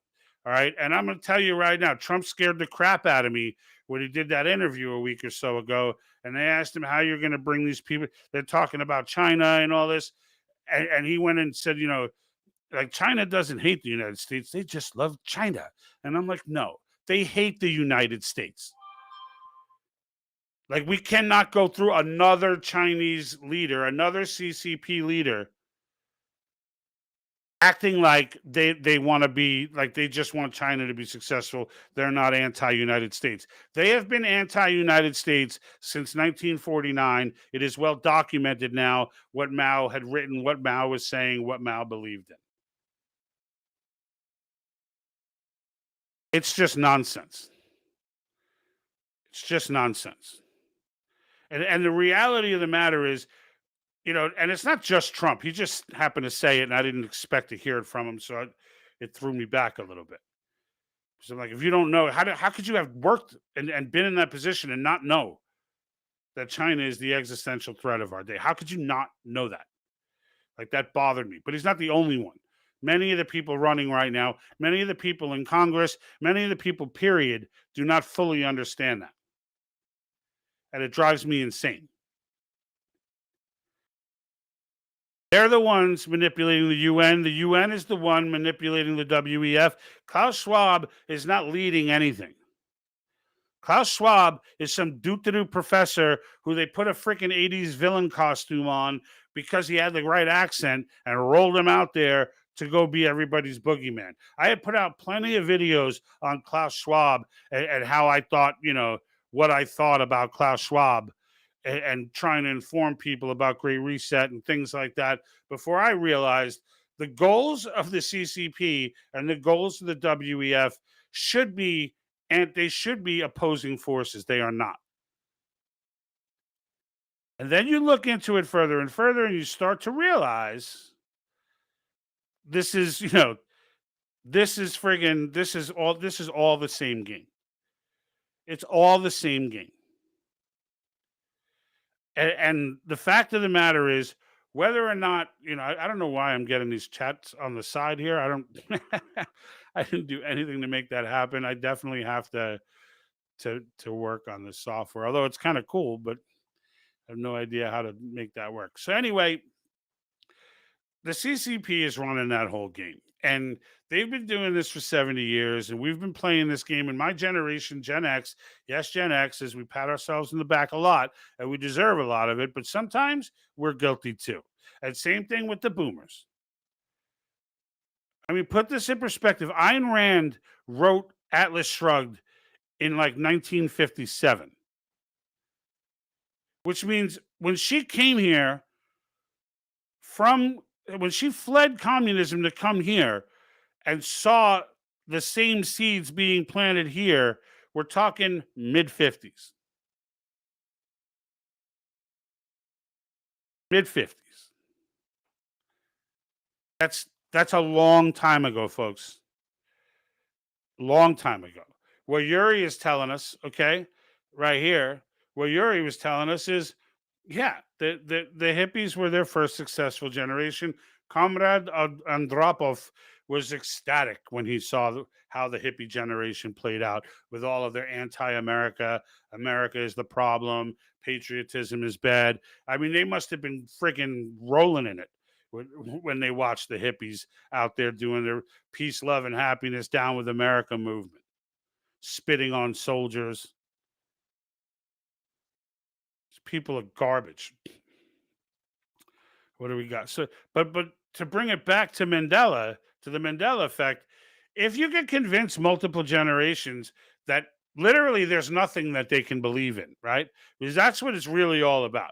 all right? And I'm going to tell you right now, Trump scared the crap out of me when he did that interview a week or so ago, and they asked him how you're going to bring these people. They're talking about China and all this, and he went and said, like, China doesn't hate the United States. They just love China. And I'm like, no, they hate the United States. Like, we cannot go through another Chinese leader, another CCP leader, acting like they want to be, like they just want China to be successful. They're not anti-United States. They have been anti-United States since 1949. It is well documented now what Mao had written, what Mao was saying, what Mao believed in. It's just nonsense. It's just nonsense. And the reality of the matter is, and it's not just Trump. He just happened to say it, and I didn't expect to hear it from him, so it threw me back a little bit. So I'm like, if you don't know, how could you have worked and been in that position and not know that China is the existential threat of our day? How could you not know that? Like, that bothered me. But he's not the only one. Many of the people running right now, many of the people in Congress, many of the people, period, do not fully understand that. And it drives me insane. They're the ones manipulating the UN. The UN is the one manipulating the WEF. Klaus Schwab is not leading anything. Klaus Schwab is some doo-doo professor who they put a freaking 80s villain costume on because he had the right accent and rolled him out there to go be everybody's boogeyman. I had put out plenty of videos on Klaus Schwab and how I thought, what I thought about Klaus Schwab and trying to inform people about Great Reset and things like that before I realized the goals of the CCP and the goals of the WEF should be, and they should be, opposing forces. They are not. And then you look into it further and further and you start to realize this is all the same game. It's all the same game. And the fact of the matter is, whether or not, I don't know why I'm getting these chats on the side here. I didn't do anything to make that happen. I definitely have to work on this software, although it's kind of cool, but I have no idea how to make that work. So anyway, the CCP is running that whole game. And they've been doing this for 70 years, and we've been playing this game in my generation, Gen X. Yes, Gen X, as we pat ourselves in the back a lot, and we deserve a lot of it, but sometimes we're guilty too. And same thing with the boomers. I mean, put this in perspective. Ayn Rand wrote Atlas Shrugged in like 1957, which means when she came here when she fled communism to come here and saw the same seeds being planted here, we're talking mid-50s. Mid-50s. That's a long time ago, folks. Long time ago. What Yuri is telling us, okay, right here, what Yuri was telling us is, yeah, the hippies were their first successful generation. Comrade Andropov was ecstatic when he saw how the hippie generation played out with all of their anti-America. America is the problem. Patriotism is bad. I mean, they must have been freaking rolling in it when they watched the hippies out there doing their peace, love, and happiness, down with America movement, spitting on soldiers. People are garbage. What do we got? So, but to bring it back to Mandela, to the Mandela effect, if you can convince multiple generations that literally there's nothing that they can believe in, right? Because that's what it's really all about.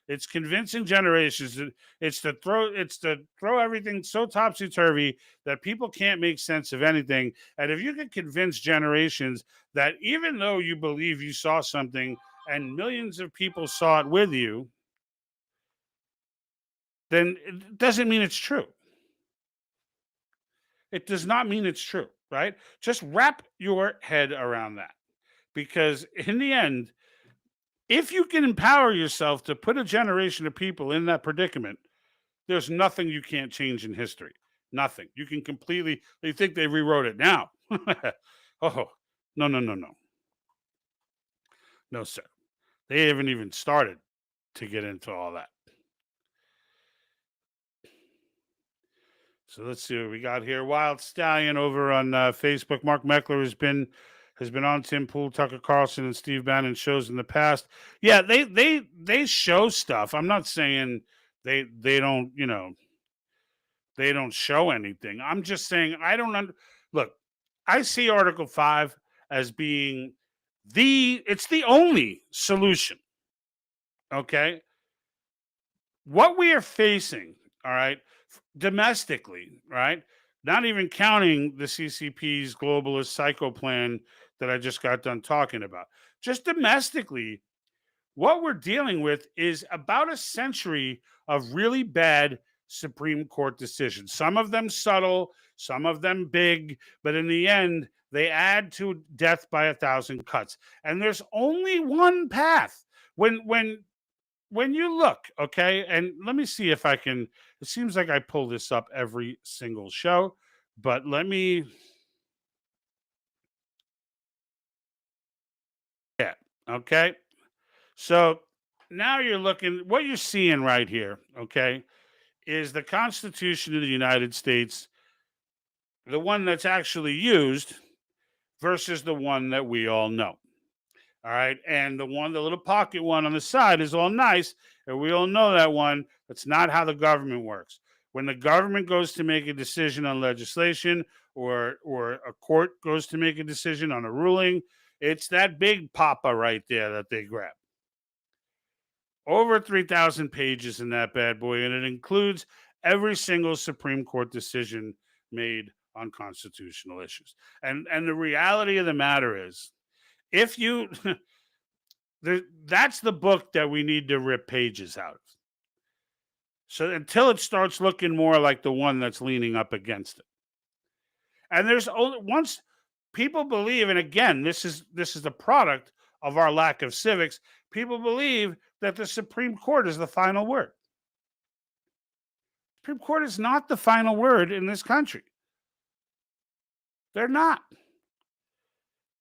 It's convincing generations. It's to throw everything so topsy-turvy that people can't make sense of anything. And if you can convince generations that even though you believe you saw something and millions of people saw it with you, then it doesn't mean it's true. It does not mean it's true, right? Just wrap your head around that. because in the end, if you can empower yourself to put a generation of people in that predicament, there's nothing you can't change in history. Nothing. You can completely, they think they rewrote it now. Oh, no. No, sir. They haven't even started to get into all that. So let's see what we got here. Wild Stallion over on Facebook. Mark Meckler has been on Tim Pool, Tucker Carlson, and Steve Bannon shows in the past. Yeah, they show stuff. I'm not saying they don't, they don't show anything. I'm just saying I don't look. I see Article 5 as being it's the only solution. Okay? What we are facing, all right, domestically, right? Not even counting the CCP's globalist psycho plan that I just got done talking about. Just domestically, what we're dealing with is about a century of really bad Supreme Court decisions. Some of them subtle, some of them big, but in the end, they add to death by 1,000 cuts. And there's only one path. When you look, okay, and let me see if I can, it seems like I pull this up every single show, but let me, yeah, okay. So now you're looking, what you're seeing right here, okay, is the Constitution of the United States, the one that's actually used versus the one that we all know. All right. And the little pocket one on the side is all nice. And we all know that one. That's not how the government works. When the government goes to make a decision on legislation or a court goes to make a decision on a ruling, it's that big papa right there that they grab. Over 3,000 pages in that bad boy. And it includes every single Supreme Court decision made on constitutional issues. And the reality of the matter is, if you, that's the book that we need to rip pages out of. So until it starts looking more like the one that's leaning up against it. And there's only, once people believe, and again, this is the product of our lack of civics, people believe that the Supreme Court is the final word. Supreme Court is not the final word in this country. They're not.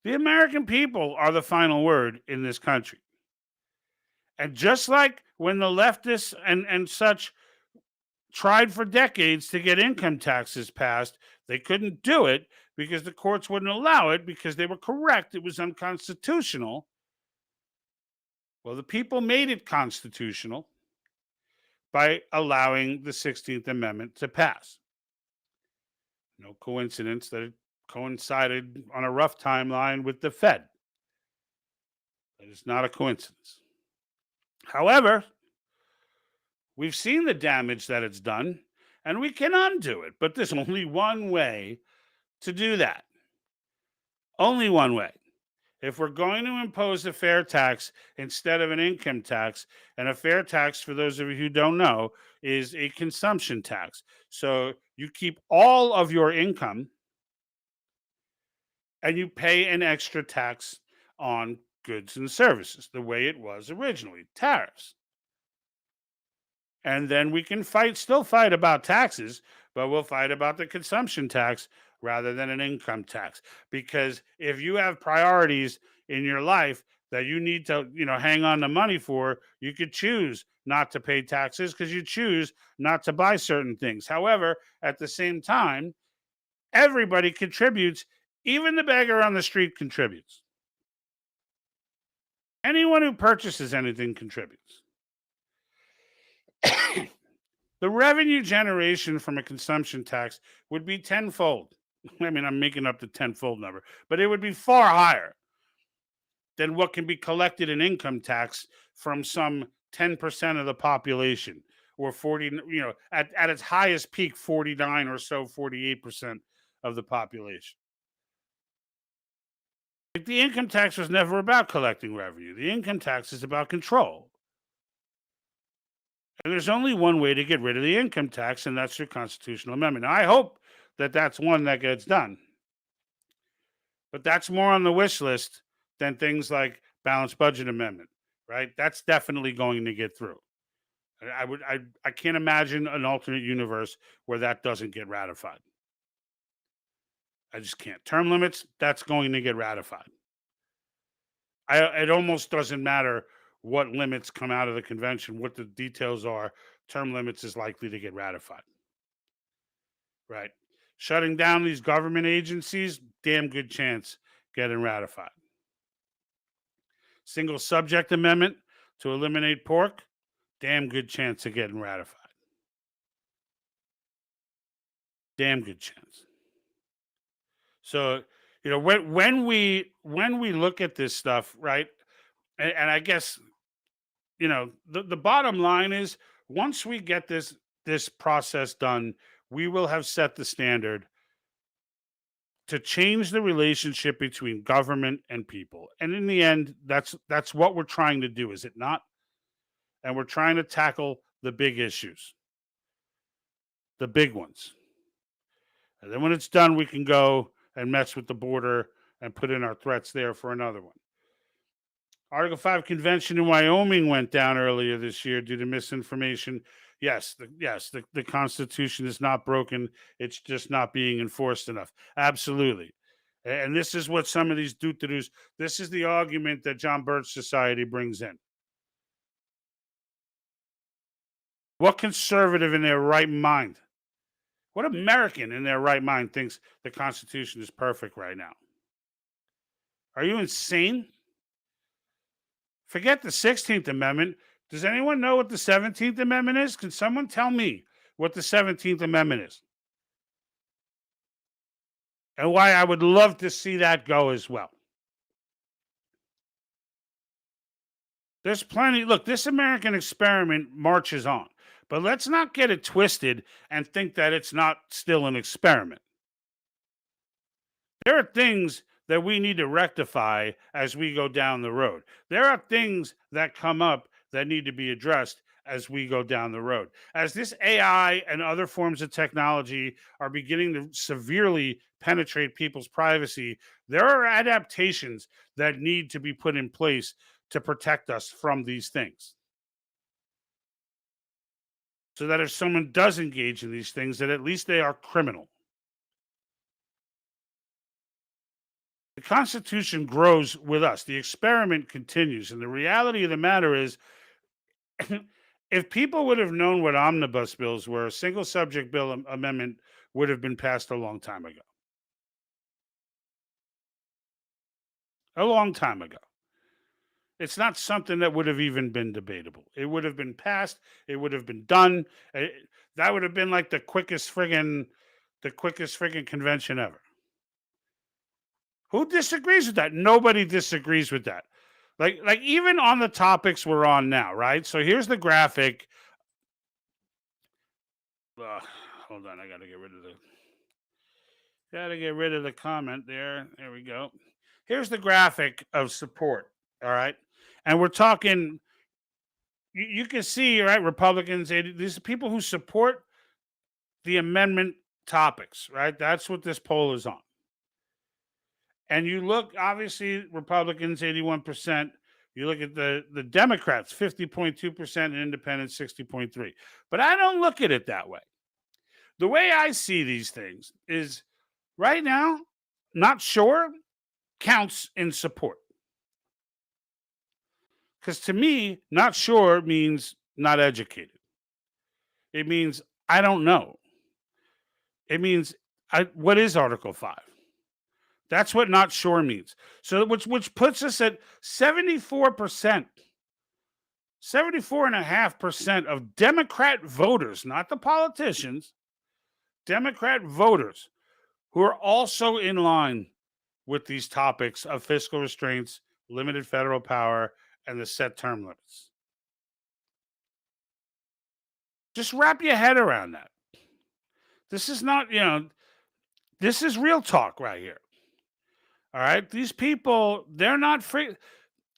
The American people are the final word in this country. And just like when the leftists and such tried for decades to get income taxes passed, they couldn't do it because the courts wouldn't allow it because they were correct. It was unconstitutional. Well, the people made it constitutional by allowing the 16th Amendment to pass. No coincidence that it coincided on a rough timeline with the Fed. That is not a coincidence. However, we've seen the damage that it's done, and we can undo it. But there's only one way to do that. Only one way. If we're going to impose a fair tax instead of an income tax, and a fair tax, for those of you who don't know, is a consumption tax. So you keep all of your income and you pay an extra tax on goods and services, the way it was originally, tariffs. And then we can still fight about taxes, but we'll fight about the consumption tax rather than an income tax. Because if you have priorities in your life that you need to, hang on to money for, you could choose not to pay taxes because you choose not to buy certain things. However, at the same time, everybody contributes. Even the beggar on the street contributes. Anyone who purchases anything contributes. The revenue generation from a consumption tax would be tenfold. I mean, I'm making up the tenfold number, but it would be far higher than what can be collected in income tax from some 10% of the population, or 40, at its highest peak, 49 or so, 48% of the population. The income tax was never about collecting revenue. The income tax is about control. And there's only one way to get rid of the income tax, and that's your constitutional amendment. Now, I hope that that's one that gets done. But that's more on the wish list than things like balanced budget amendment, right? That's definitely going to get through. I can't imagine an alternate universe where that doesn't get ratified. I just can't. Term limits, that's going to get ratified. It almost doesn't matter what limits come out of the convention, what the details are. Term limits is likely to get ratified. Right. Shutting down these government agencies, damn good chance getting ratified. Single subject amendment to eliminate pork, damn good chance of getting ratified. Damn good chance. So, you know, when we look at this stuff, right, and I guess, you know, the bottom line is once we get this process done, we will have set the standard to change the relationship between government and people. And in the end, that's what we're trying to do, is it not? And we're trying to tackle the big issues, the big ones. And then when it's done, we can go and mess with the border and put in our threats there for another one. Article 5 convention in Wyoming went down earlier this year due to misinformation. Yes, the Constitution is not broken. It's just not being enforced enough. Absolutely. And this is what some of these do-to-dos, this is the argument that John Birch Society brings in. What conservative in their right mind, what American in their right mind thinks the Constitution is perfect right now? Are you insane? Forget the 16th Amendment. Does anyone know what the 17th Amendment is? Can someone tell me what the 17th Amendment is? And why I would love to see that go as well. There's plenty. Look, this American experiment marches on. But let's not get it twisted and think that it's not still an experiment. There are things that we need to rectify as we go down the road. There are things that come up that need to be addressed as we go down the road. As this AI and other forms of technology are beginning to severely penetrate people's privacy, there are adaptations that need to be put in place to protect us from these things. So that if someone does engage in these things, that at least they are criminal. The Constitution grows with us. The experiment continues. And the reality of the matter is, if people would have known what omnibus bills were, a single subject bill amendment would have been passed a long time ago. A long time ago. It's not something that would have even been debatable. It would have been passed. It would have been done. That would have been like the quickest friggin' convention ever. Who disagrees with that? Nobody disagrees with that. Like even on the topics we're on now, right? So here's the graphic. Hold on, I gotta get rid of the comment there. There we go. Here's the graphic of support. All right. And we're talking, you can see, right, Republicans, these are people who support the amendment topics, right? That's what this poll is on. And you look, obviously, Republicans, 81%. You look at the Democrats, 50.2%, and independents, 60.3%. But I don't look at it that way. The way I see these things is right now, not sure counts in support. Because to me, not sure means not educated. It means I don't know. It means what is Article 5? That's what not sure means. So which puts us at 74%, 74.5% of Democrat voters, not the politicians, Democrat voters who are also in line with these topics of fiscal restraints, limited federal power, and the set term limits. Just wrap your head around that. This is not, this is real talk right here. All right? These people, they're not free.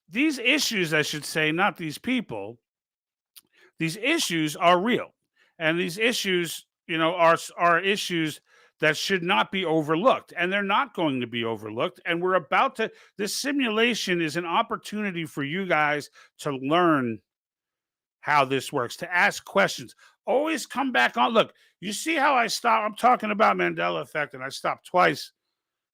These issues, I should say, not these people, these issues are real. And these issues, are issues that should not be overlooked, and they're not going to be overlooked. And we're about to, this simulation is an opportunity for you guys to learn how this works, to ask questions. Always come back on. Look, you see how I stop? I'm talking about Mandela Effect, and I stopped twice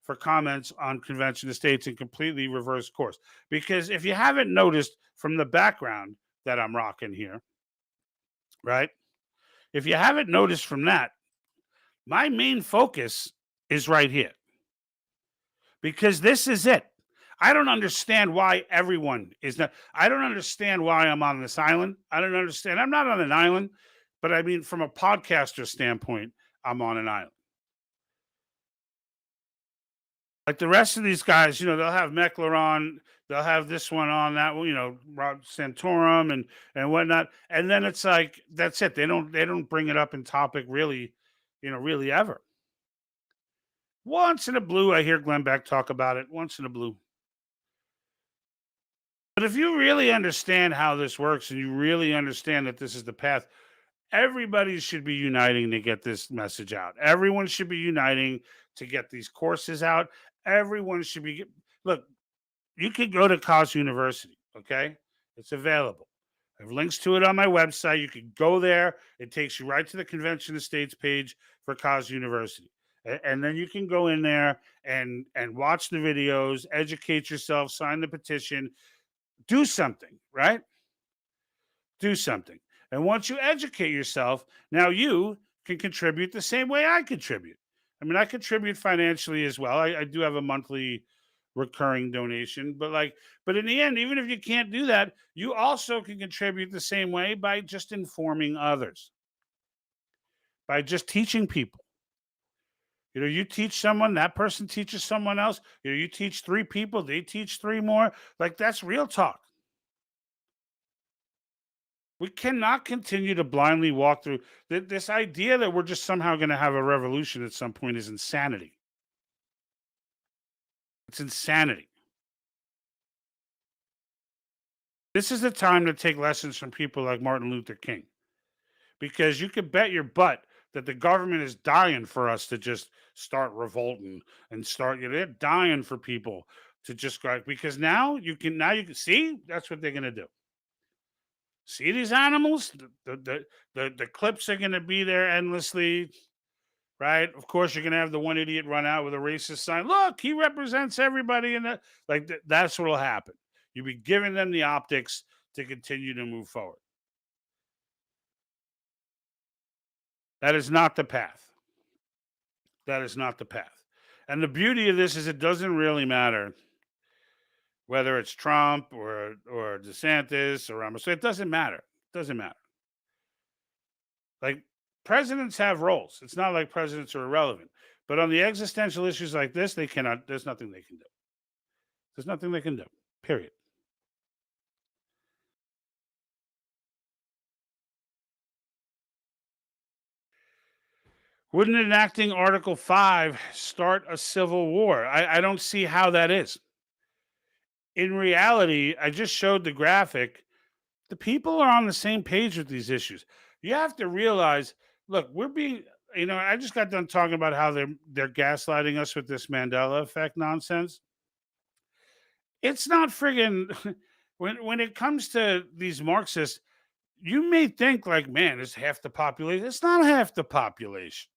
for comments on convention of states and completely reverse course. Because if you haven't noticed from the background that I'm rocking here, right? If you haven't noticed from that, my main focus is right here. Because this is it. I don't understand why everyone is not. I don't understand why I'm on this island. I don't understand. I'm not on an island, but I mean, from a podcaster standpoint, I'm on an island. Like the rest of these guys, they'll have Meckler on, they'll have this one on, that one, Rob Santorum and whatnot, and then it's like that's it. They don't bring it up in topic really, really ever. Once in a blue, I hear Glenn Beck talk about it. Once in a blue. But if you really understand how this works and you really understand that this is the path, everybody should be uniting to get this message out. Everyone should be uniting to get these courses out. Everyone should be. Look, you could go to COS University, okay? It's available. I have links to it on my website. You can go there. It takes you right to the Convention of States page for COS University. And then you can go in there and watch the videos, educate yourself, sign the petition, do something, right? Do something. And once you educate yourself, now you can contribute the same way I contribute. I mean, I contribute financially as well. I do have a monthly recurring donation, but in the end, even if you can't do that, you also can contribute the same way by just informing others, by just teaching people. You teach someone, that person teaches someone else. You teach 3 people, they teach 3 more. Like, that's real talk. We cannot continue to blindly walk through this idea that we're just somehow going to have a revolution at some point is insanity. It's insanity. This is the time to take lessons from people like Martin Luther King, because you can bet your butt that the government is dying for us to just start revolting and start. They're dying for people to just go, because now you can see that's what they're going to do. See these animals? The clips are going to be there endlessly, right? Of course, you're going to have the one idiot run out with a racist sign. Look, he represents everybody, and that's what will happen. You'll be giving them the optics to continue to move forward. That is not the path. That is not the path. And the beauty of this is it doesn't really matter whether it's Trump or DeSantis or Ramos. It doesn't matter. It doesn't matter. Like, presidents have roles. It's not like presidents are irrelevant. But on the existential issues like this, there's nothing they can do. There's nothing they can do. Period. Wouldn't enacting Article 5 start a civil war? I don't see how that is. In reality, I just showed the graphic. The people are on the same page with these issues. You have to realize, look, we're being, I just got done talking about how they're gaslighting us with this Mandela Effect nonsense. It's not friggin', when it comes to these Marxists, you may think like, man, it's half the population. It's not half the population.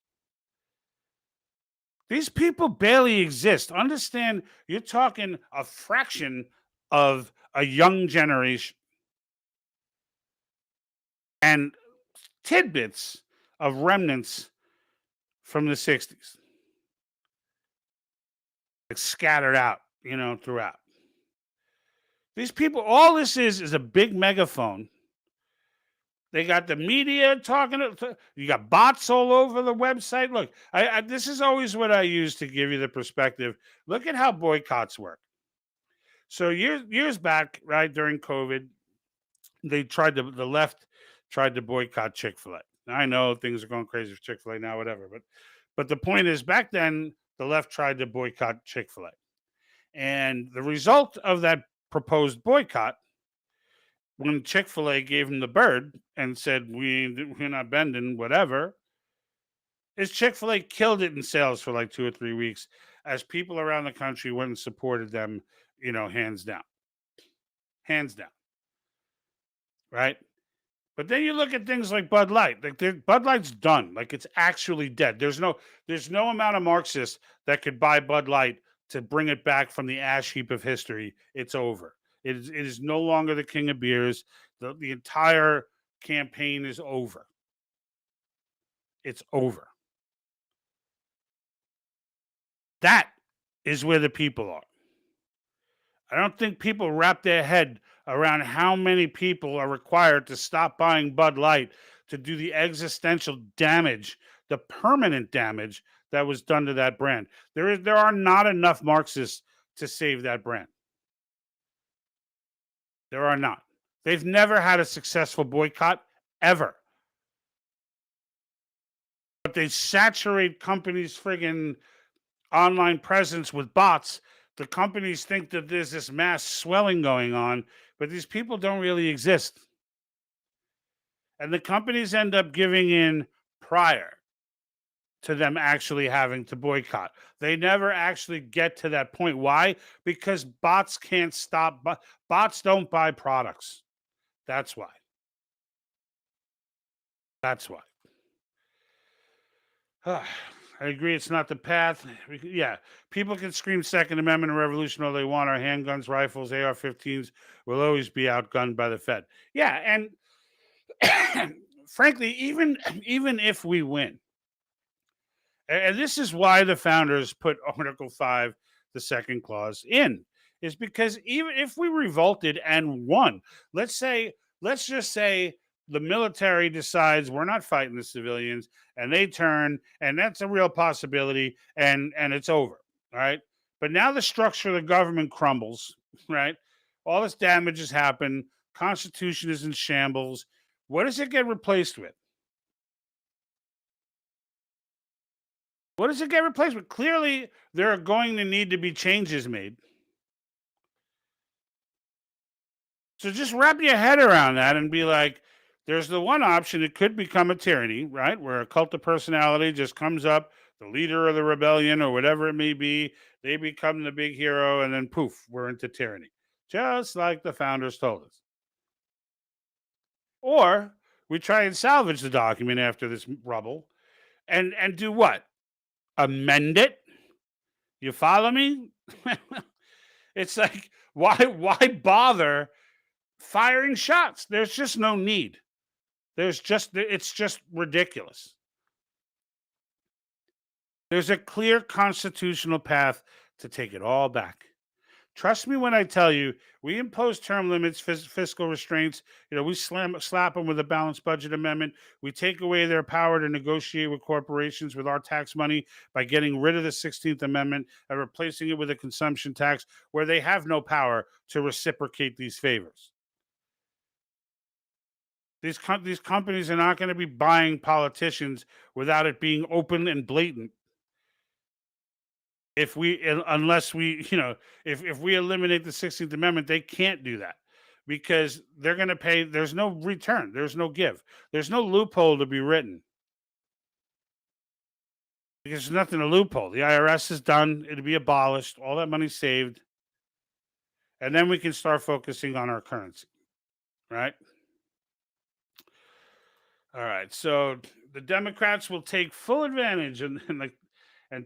These people barely exist. Understand, you're talking a fraction of a young generation and tidbits of remnants from the 60s, like scattered out, throughout. These people, all this is a big megaphone. They got the media talking. You got bots all over the website. Look, this is always what I use to give you the perspective. Look at how boycotts work. So years back, right, during COVID, the left tried to boycott Chick-fil-A. Now, I know things are going crazy for Chick-fil-A now, whatever. But the point is, back then, the left tried to boycott Chick-fil-A. And the result of that proposed boycott, when Chick-fil-A gave him the bird and said, we're not bending, whatever, is Chick-fil-A killed it in sales for like 2 or 3 weeks as people around the country went and supported them, hands down. Hands down. Right? But then you look at things like Bud Light. Like Bud Light's done. Like it's actually dead. There's no amount of Marxists that could buy Bud Light to bring it back from the ash heap of history. It's over. It is no longer the king of beers. The entire campaign is over. It's over. That is where the people are. I don't think people wrap their head around how many people are required to stop buying Bud Light to do the existential damage, the permanent damage that was done to that brand. There are not enough Marxists to save that brand. There are not. They've never had a successful boycott, ever. But they saturate companies' friggin' online presence with bots. The companies think that there's this mass swelling going on, but these people don't really exist. And the companies end up giving in prior to them actually having to boycott. They never actually get to that point. Why? Because bots can't stop. Bots don't buy products. That's why. That's why. I agree it's not the path. People can scream Second Amendment and revolution all they want. Our handguns, rifles, AR-15s will always be outgunned by the Fed. Yeah, and frankly, even if we win, and this is why the founders put Article 5, the second clause, in, is because even if we revolted and won, let's just say the military decides we're not fighting the civilians and they turn, and that's a real possibility, and it's over, all right? But now the structure of the government crumbles, right? All this damage has happened. Constitution is in shambles. What does it get replaced with? What does it get replaced with? Clearly, there are going to need to be changes made. So just wrap your head around that and be like, there's the one option. It could become a tyranny, right? Where a cult of personality just comes up, the leader of the rebellion or whatever it may be. They become the big hero, and then poof, we're into tyranny. Just like the founders told us. Or we try and salvage the document after this rubble and do what? Amend it? You follow me? It's like, why bother firing shots? There's just no need. It's just ridiculous. There's a clear constitutional path to take it all back. Trust me when I tell you, we impose term limits, fiscal restraints. We slap them with a balanced budget amendment. We take away their power to negotiate with corporations with our tax money by getting rid of the 16th Amendment and replacing it with a consumption tax where they have no power to reciprocate these favors. These companies are not going to be buying politicians without it being open and blatant. If we eliminate the 16th Amendment, they can't do that because they're going to pay. There's no return. There's no give. There's no loophole to be written. Because there's nothing to loophole. The IRS is done. It'll be abolished. All that money's saved. And then we can start focusing on our currency. Right? All right. So the Democrats will take full advantage and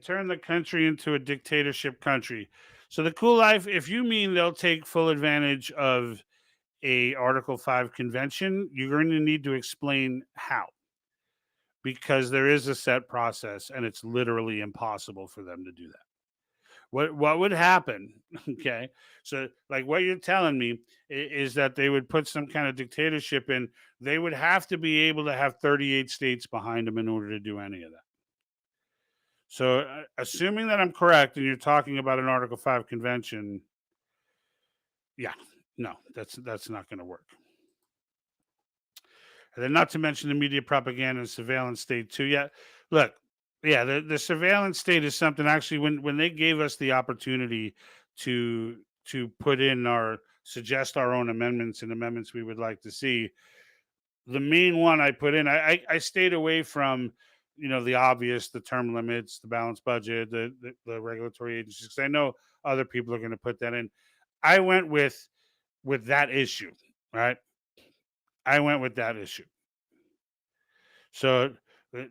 turn the country into a dictatorship country. So the Cool Life, if you mean they'll take full advantage of a Article 5 convention, you're going to need to explain how. Because there is a set process and it's literally impossible for them to do that. What would happen, okay? So like what you're telling me is that they would put some kind of dictatorship in. They would have to be able to have 38 states behind them in order to do any of that. So assuming that I'm correct and you're talking about an Article 5 convention, that's not going to work. And then not to mention the media propaganda and surveillance state too. The surveillance state is something actually when they gave us the opportunity to put in suggest our own amendments and amendments we would like to see. The main one I put in, I stayed away from the obvious, the term limits, the balanced budget, the regulatory agencies, because I know other people are going to put that in. I went with that issue, right? I went with that issue. So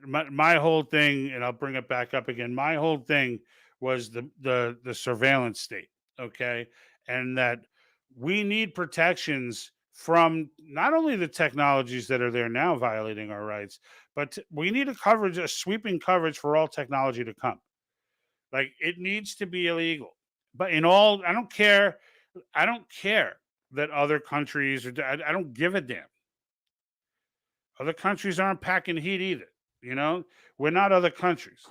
my whole thing, and I'll bring it back up again. My whole thing was the surveillance state, okay, and that we need protections from not only the technologies that are there now violating our rights, but we need a sweeping coverage for all technology to come. Like, it needs to be illegal. But I don't care. I don't care that other countries I don't give a damn. Other countries aren't packing heat either. We're not other countries.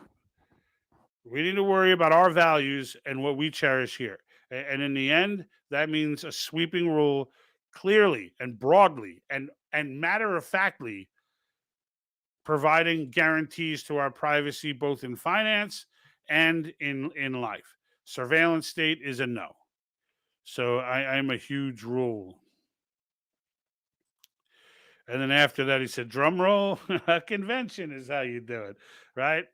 We need to worry about our values and what we cherish here. And in the end, that means a sweeping rule, clearly and broadly and matter of factly providing guarantees to our privacy, both in finance and in life. Surveillance state is a no. So I'm a huge rule. And then after that, he said, drum roll, a convention is how you do it, right?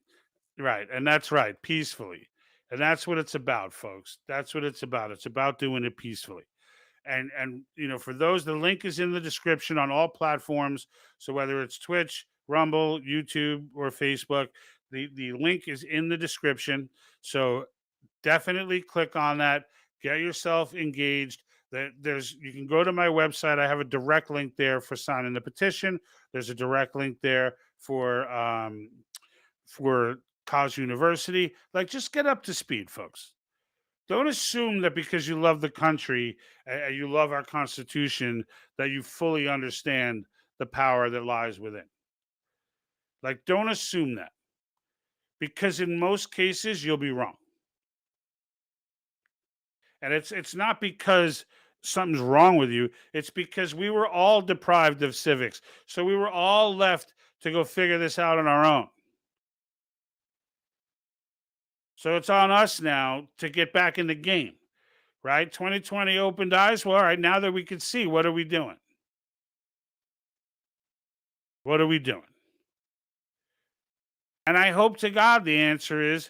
Right. And that's right, peacefully. And that's what it's about, folks. That's what it's about. It's about doing it peacefully. And for those, the link is in the description on all platforms. So whether it's Twitch, Rumble, YouTube, or Facebook, the link is in the description. So definitely click on that. Get yourself engaged. You can go to my website. I have a direct link there for signing the petition. There's a direct link there for COS University. Like, just get up to speed, folks. Don't assume that because you love the country and you love our Constitution that you fully understand the power that lies within. Like, don't assume that, because in most cases you'll be wrong. And it's not because something's wrong with you. It's because we were all deprived of civics. So we were all left to go figure this out on our own. So it's on us now to get back in the game, right? 2020 opened eyes. Well, all right, now that we can see, what are we doing? What are we doing? And I hope to God the answer is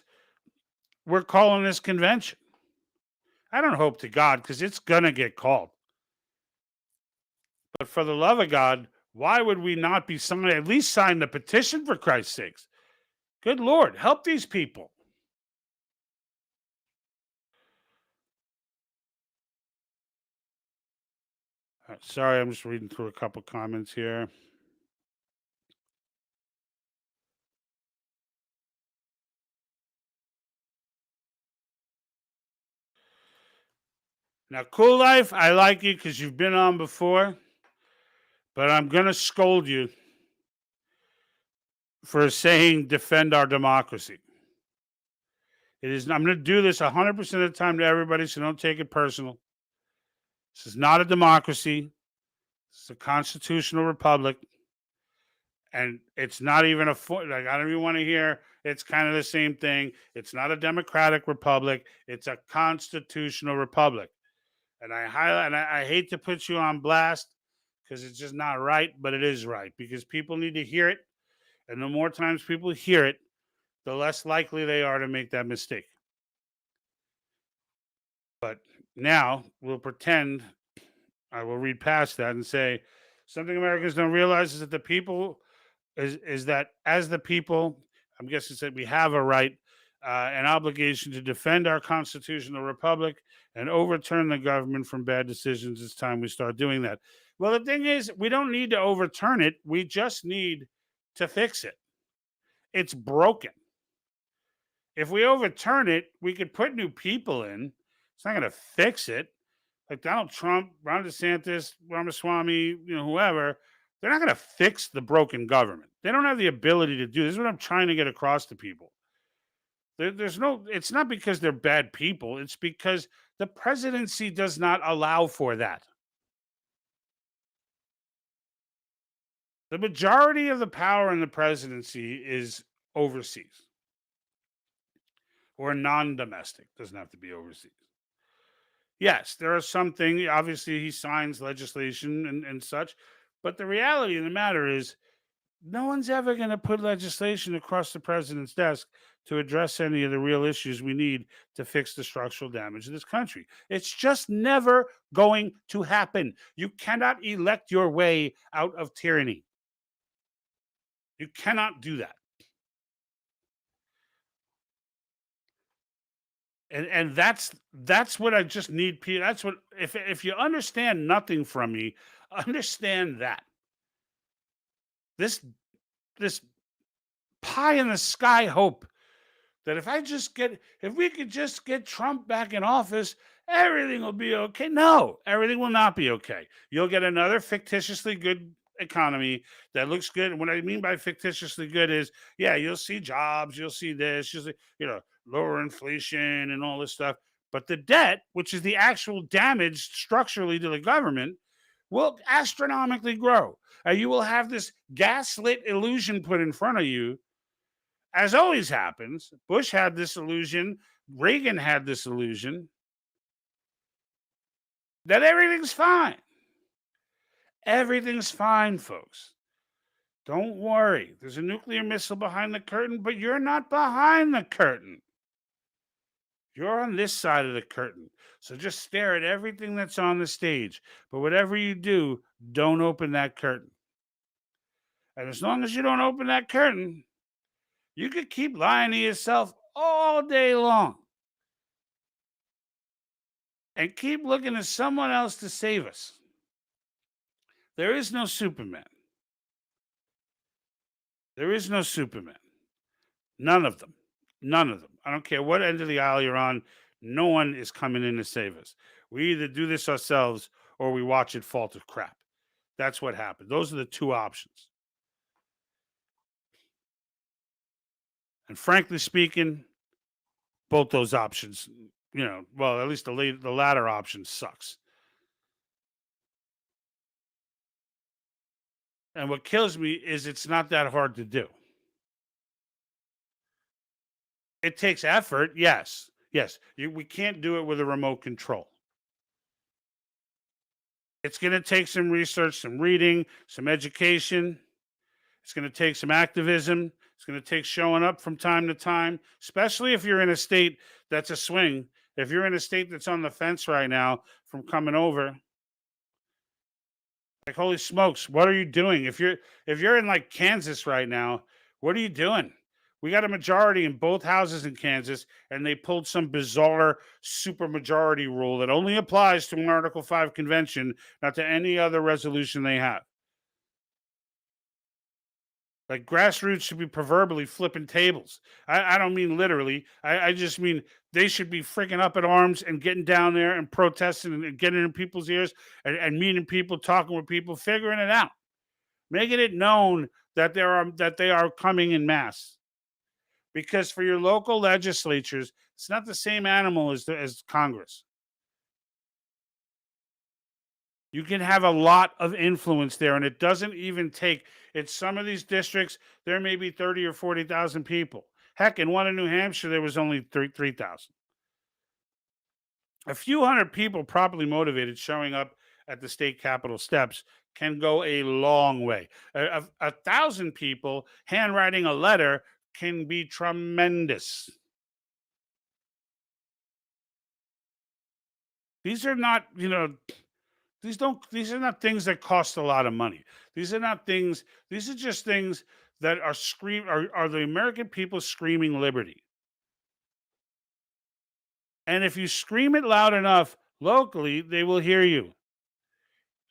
we're calling this convention. I don't hope to God, because it's going to get called. But for the love of God, why would we not be signing, at least sign the petition, for Christ's sakes? Good Lord, help these people. Sorry, I'm just reading through a couple comments here. Now, Cool Life, I like you because you've been on before, but I'm going to scold you for saying defend our democracy. I'm going to do this 100% of the time to everybody, so don't take it personal. This is not a democracy. It's a constitutional republic. And it's not even I don't even want to hear it's kind of the same thing. It's not a democratic republic. It's a constitutional republic. And I hate to put you on blast because it's just not right, but it is right, because people need to hear it. And the more times people hear it, the less likely they are to make that mistake. But now we'll pretend, I will read past that and say, something Americans don't realize is that the people, is that as the people, I'm guessing that we have a right, an obligation to defend our constitutional republic and overturn the government from bad decisions. It's time we start doing that. Well, the thing is, we don't need to overturn it. We just need to fix it. It's broken. If we overturn it, we could put new people in. It's not going to fix it. Like Donald Trump, Ron DeSantis, Ramaswamy, whoever, they're not going to fix the broken government. They don't have the ability to do this. This is what I'm trying to get across to people. It's not because they're bad people. It's because the presidency does not allow for that. The majority of the power in the presidency is overseas or non-domestic. Doesn't have to be overseas. Yes, there are some things, obviously he signs legislation and such, but the reality of the matter is No one's ever going to put legislation across the president's desk to address any of the real issues we need to fix the structural damage of this country. It's just never going to happen. You cannot elect your way out of tyranny. You cannot do that. And that's what I just need. That's what, if you understand nothing from me, understand that this pie in the sky hope that if we could just get Trump back in office, everything will be okay. No, everything will not be okay. You'll get another fictitiously good economy that looks good. And what I mean by fictitiously good is, yeah, you'll see jobs, you'll see this, you'll see, lower inflation and all this stuff. But the debt, which is the actual damage structurally to the government, will astronomically grow. You will have this gaslit illusion put in front of you, as always happens. Bush had this illusion, Reagan had this illusion, that everything's fine. Everything's fine, folks. Don't worry. There's a nuclear missile behind the curtain, but you're not behind the curtain. You're on this side of the curtain. So just stare at everything that's on the stage. But whatever you do, don't open that curtain. And as long as you don't open that curtain, you could keep lying to yourself all day long and keep looking to someone else to save us. There is no Superman. There is no Superman. None of them. None of them. I don't care what end of the aisle you're on. No one is coming in to save us. We either do this ourselves or we watch it fall to crap. That's what happened. Those are the two options. And frankly speaking, both those options, well, at least the latter option sucks. And what kills me is it's not that hard to do. It takes effort, yes. Yes, we can't do it with a remote control. It's going to take some research, some reading, some education. It's going to take some activism. It's going to take showing up from time to time, especially if you're in a state that's a swing. If you're in a state that's on the fence right now from coming over, like, holy smokes, what are you doing? If you're in like Kansas right now, what are you doing? We got a majority in both houses in Kansas, and they pulled some bizarre supermajority rule that only applies to an Article 5 convention, not to any other resolution they have. Like, grassroots should be proverbially flipping tables. I don't mean literally. I just mean they should be freaking up at arms and getting down there and protesting and getting in people's ears and meeting people, talking with people, figuring it out, making it known that they are coming in mass. Because for your local legislatures, it's not the same animal as Congress. You can have a lot of influence there, and it doesn't even take. It's some of these districts, there may be 30 or 40,000 people. Heck, in one in New Hampshire, there was only 3,000. A few hundred people properly motivated showing up at the state capitol steps can go a long way. 1,000 people handwriting a letter can be tremendous. These are not, these are not things that cost a lot of money. These are not things, these are just things that are the American people screaming liberty. And if you scream it loud enough locally, they will hear you.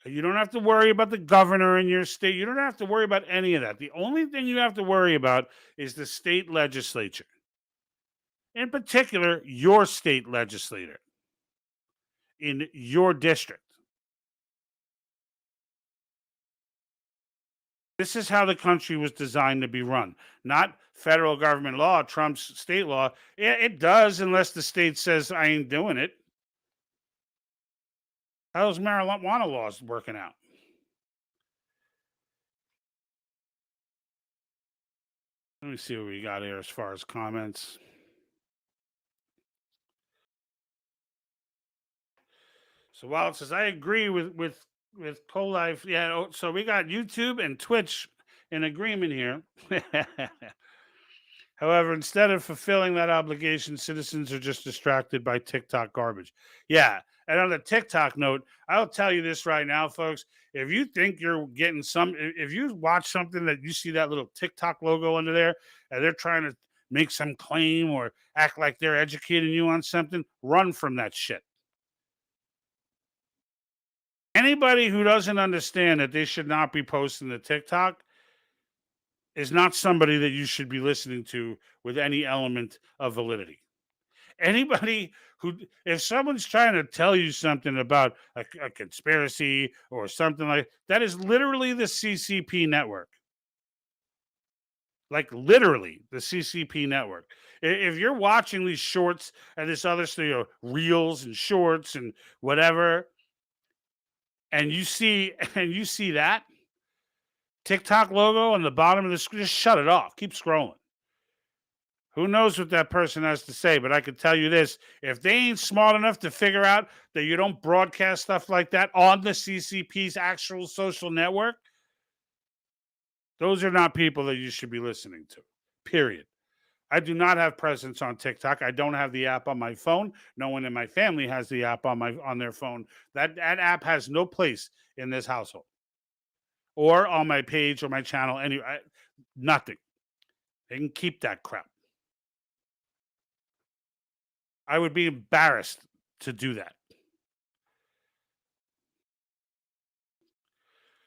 You don't have to worry about the governor in your state. You don't have to worry about any of that. The only thing you have to worry about is the state legislature. In particular, your state legislator in your district. This is how the country was designed to be run. Not federal government law, Trump's state law. It does, unless the state says, I ain't doing it. How's marijuana laws working out? Let me see what we got here as far as comments. So while it says I agree with co-life, yeah. So we got YouTube and Twitch in agreement here. However, instead of fulfilling that obligation, citizens are just distracted by TikTok garbage. Yeah. And on the TikTok note, I'll tell you this right now, folks. If you think you're getting if you watch something that you see that little TikTok logo under there and they're trying to make some claim or act like they're educating you on something, run from that shit. Anybody who doesn't understand that they should not be posting the TikTok is not somebody that you should be listening to with any element of validity. Anybody who, if someone's trying to tell you something about a conspiracy or something like that, is literally the CCP network. Like literally the CCP network. If you're watching these shorts and this other stuff, reels and shorts and whatever, and you see that TikTok logo on the bottom of the screen, just shut it off. Keep scrolling. Who knows what that person has to say, but I can tell you this. If they ain't smart enough to figure out that you don't broadcast stuff like that on the CCP's actual social network, those are not people that you should be listening to, period. I do not have presence on TikTok. I don't have the app on my phone. No one in my family has the app on their phone. That app has no place in this household or on my page or my channel. Nothing. They can keep that crap. I would be embarrassed to do that.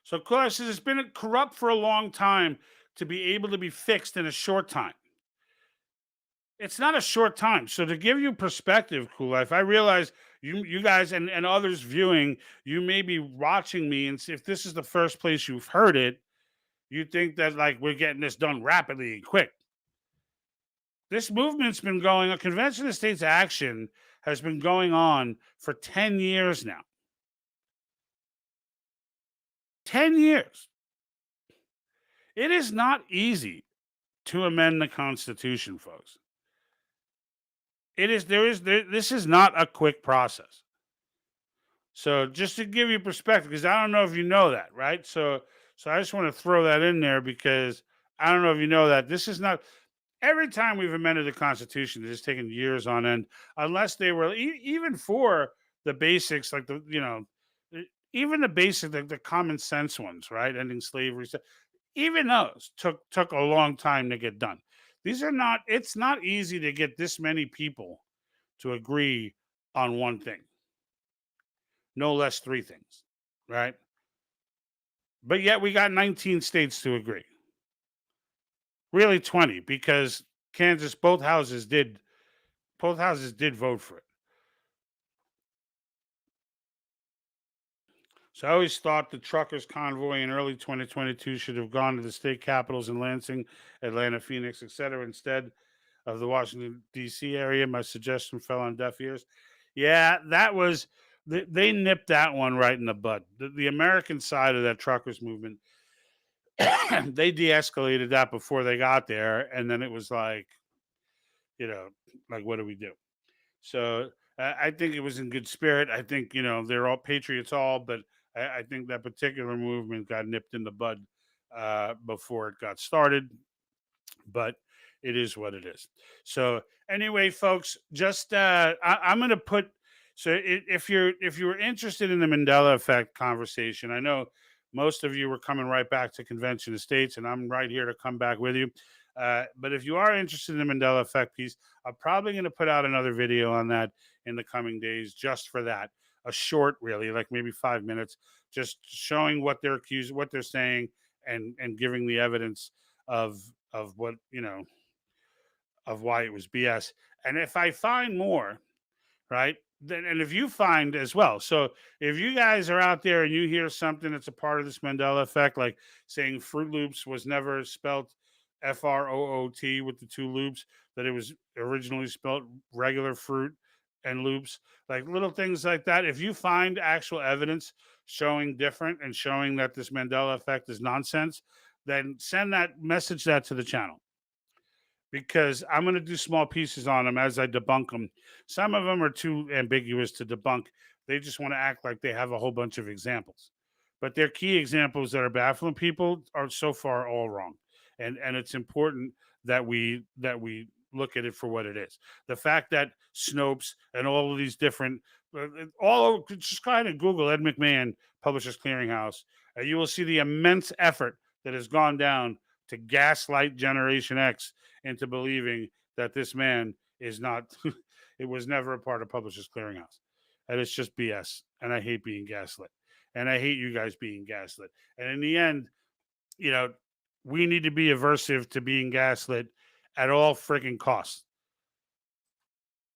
So, of course, it's been corrupt for a long time to be able to be fixed in a short time. It's not a short time. So, to give you perspective, Cool Life, I realize you guys and others viewing, you may be watching me, and if this is the first place you've heard it, you think that like we're getting this done rapidly and quick. This movement's been going on. Convention of States Action has been going on for 10 years now. 10 years. It is not easy to amend the Constitution, folks. This is not a quick process. So just to give you perspective, because I don't know if you know that, right? So I just want to throw that in there because I don't know if you know that. This is not... Every time we've amended the Constitution, it's taken years on end, unless they were even for the basics, like even the basic, the common sense ones, right? Ending slavery, even those took a long time to get done. These are not. It's not easy to get this many people to agree on one thing, no less 3 things, right? But yet we got 19 states to agree. Really 20, because Kansas, both houses did vote for it. So I always thought the truckers convoy in early 2022 should have gone to the state capitals in Lansing, Atlanta, Phoenix, etc., instead of the Washington, D.C. area. My suggestion fell on deaf ears. Yeah, that was... They nipped that one right in the bud. The American side of that truckers movement, they de-escalated that before they got there, and then it was like, like, what do we do? So I think it was in good spirit. I think they're all patriots, but I think that particular movement got nipped in the bud before it got started. But it is what it is. So anyway, folks, just I'm going to put... So if you're interested in the Mandela Effect conversation, I know most of you were coming right back to Convention of States, and I'm right here to come back with you. But if you are interested in the Mandela Effect piece, I'm probably going to put out another video on that in the coming days, just for that. A short, really, like maybe 5 minutes, just showing what they're accused, what they're saying, and giving the evidence of what of why it was BS. And if I find more, right? And if you find as well, so if you guys are out there and you hear something that's a part of this Mandela Effect, like saying Fruit Loops was never spelled F-R-O-O-T with the 2 loops, that it was originally spelled regular fruit and loops, like little things like that. If you find actual evidence showing different and showing that this Mandela Effect is nonsense, then message that to the channel. Because I'm going to do small pieces on them as I debunk them. Some of them are too ambiguous to debunk. They just want to act like they have a whole bunch of examples. but their key examples that are baffling people are so far all wrong. And it's important that we look at it for what it is. The fact that Snopes and all of these different, just kind of Google Ed McMahon Publishers Clearinghouse, you will see the immense effort that has gone down to gaslight Generation X into believing that this man is not, it was never a part of Publishers Clearinghouse. And it's just BS. And I hate being gaslit. And I hate you guys being gaslit. And in the end, you know, we need to be aversive to being gaslit at all freaking costs.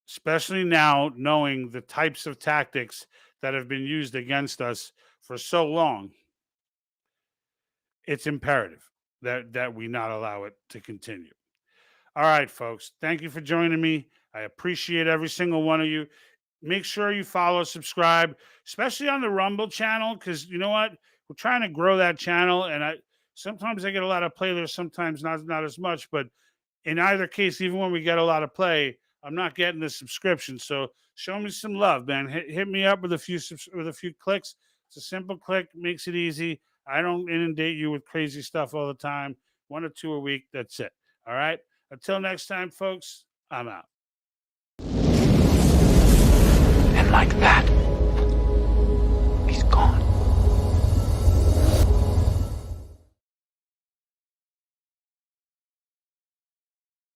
Especially now, knowing the types of tactics that have been used against us for so long. It's imperative that we not allow it to continue. All right, folks. Thank you for joining me. I appreciate every single one of you. Make sure you follow, subscribe, especially on the Rumble channel, because you know what? We're trying to grow that channel, and sometimes I get a lot of play there, sometimes not as much. But in either case, even when we get a lot of play, I'm not getting the subscription. So show me some love, man. Hit me up with a few clicks. It's a simple click, makes it easy. I don't inundate you with crazy stuff all the time. 1 or 2 a week. That's it. All right. Until next time, folks, I'm out. And like that,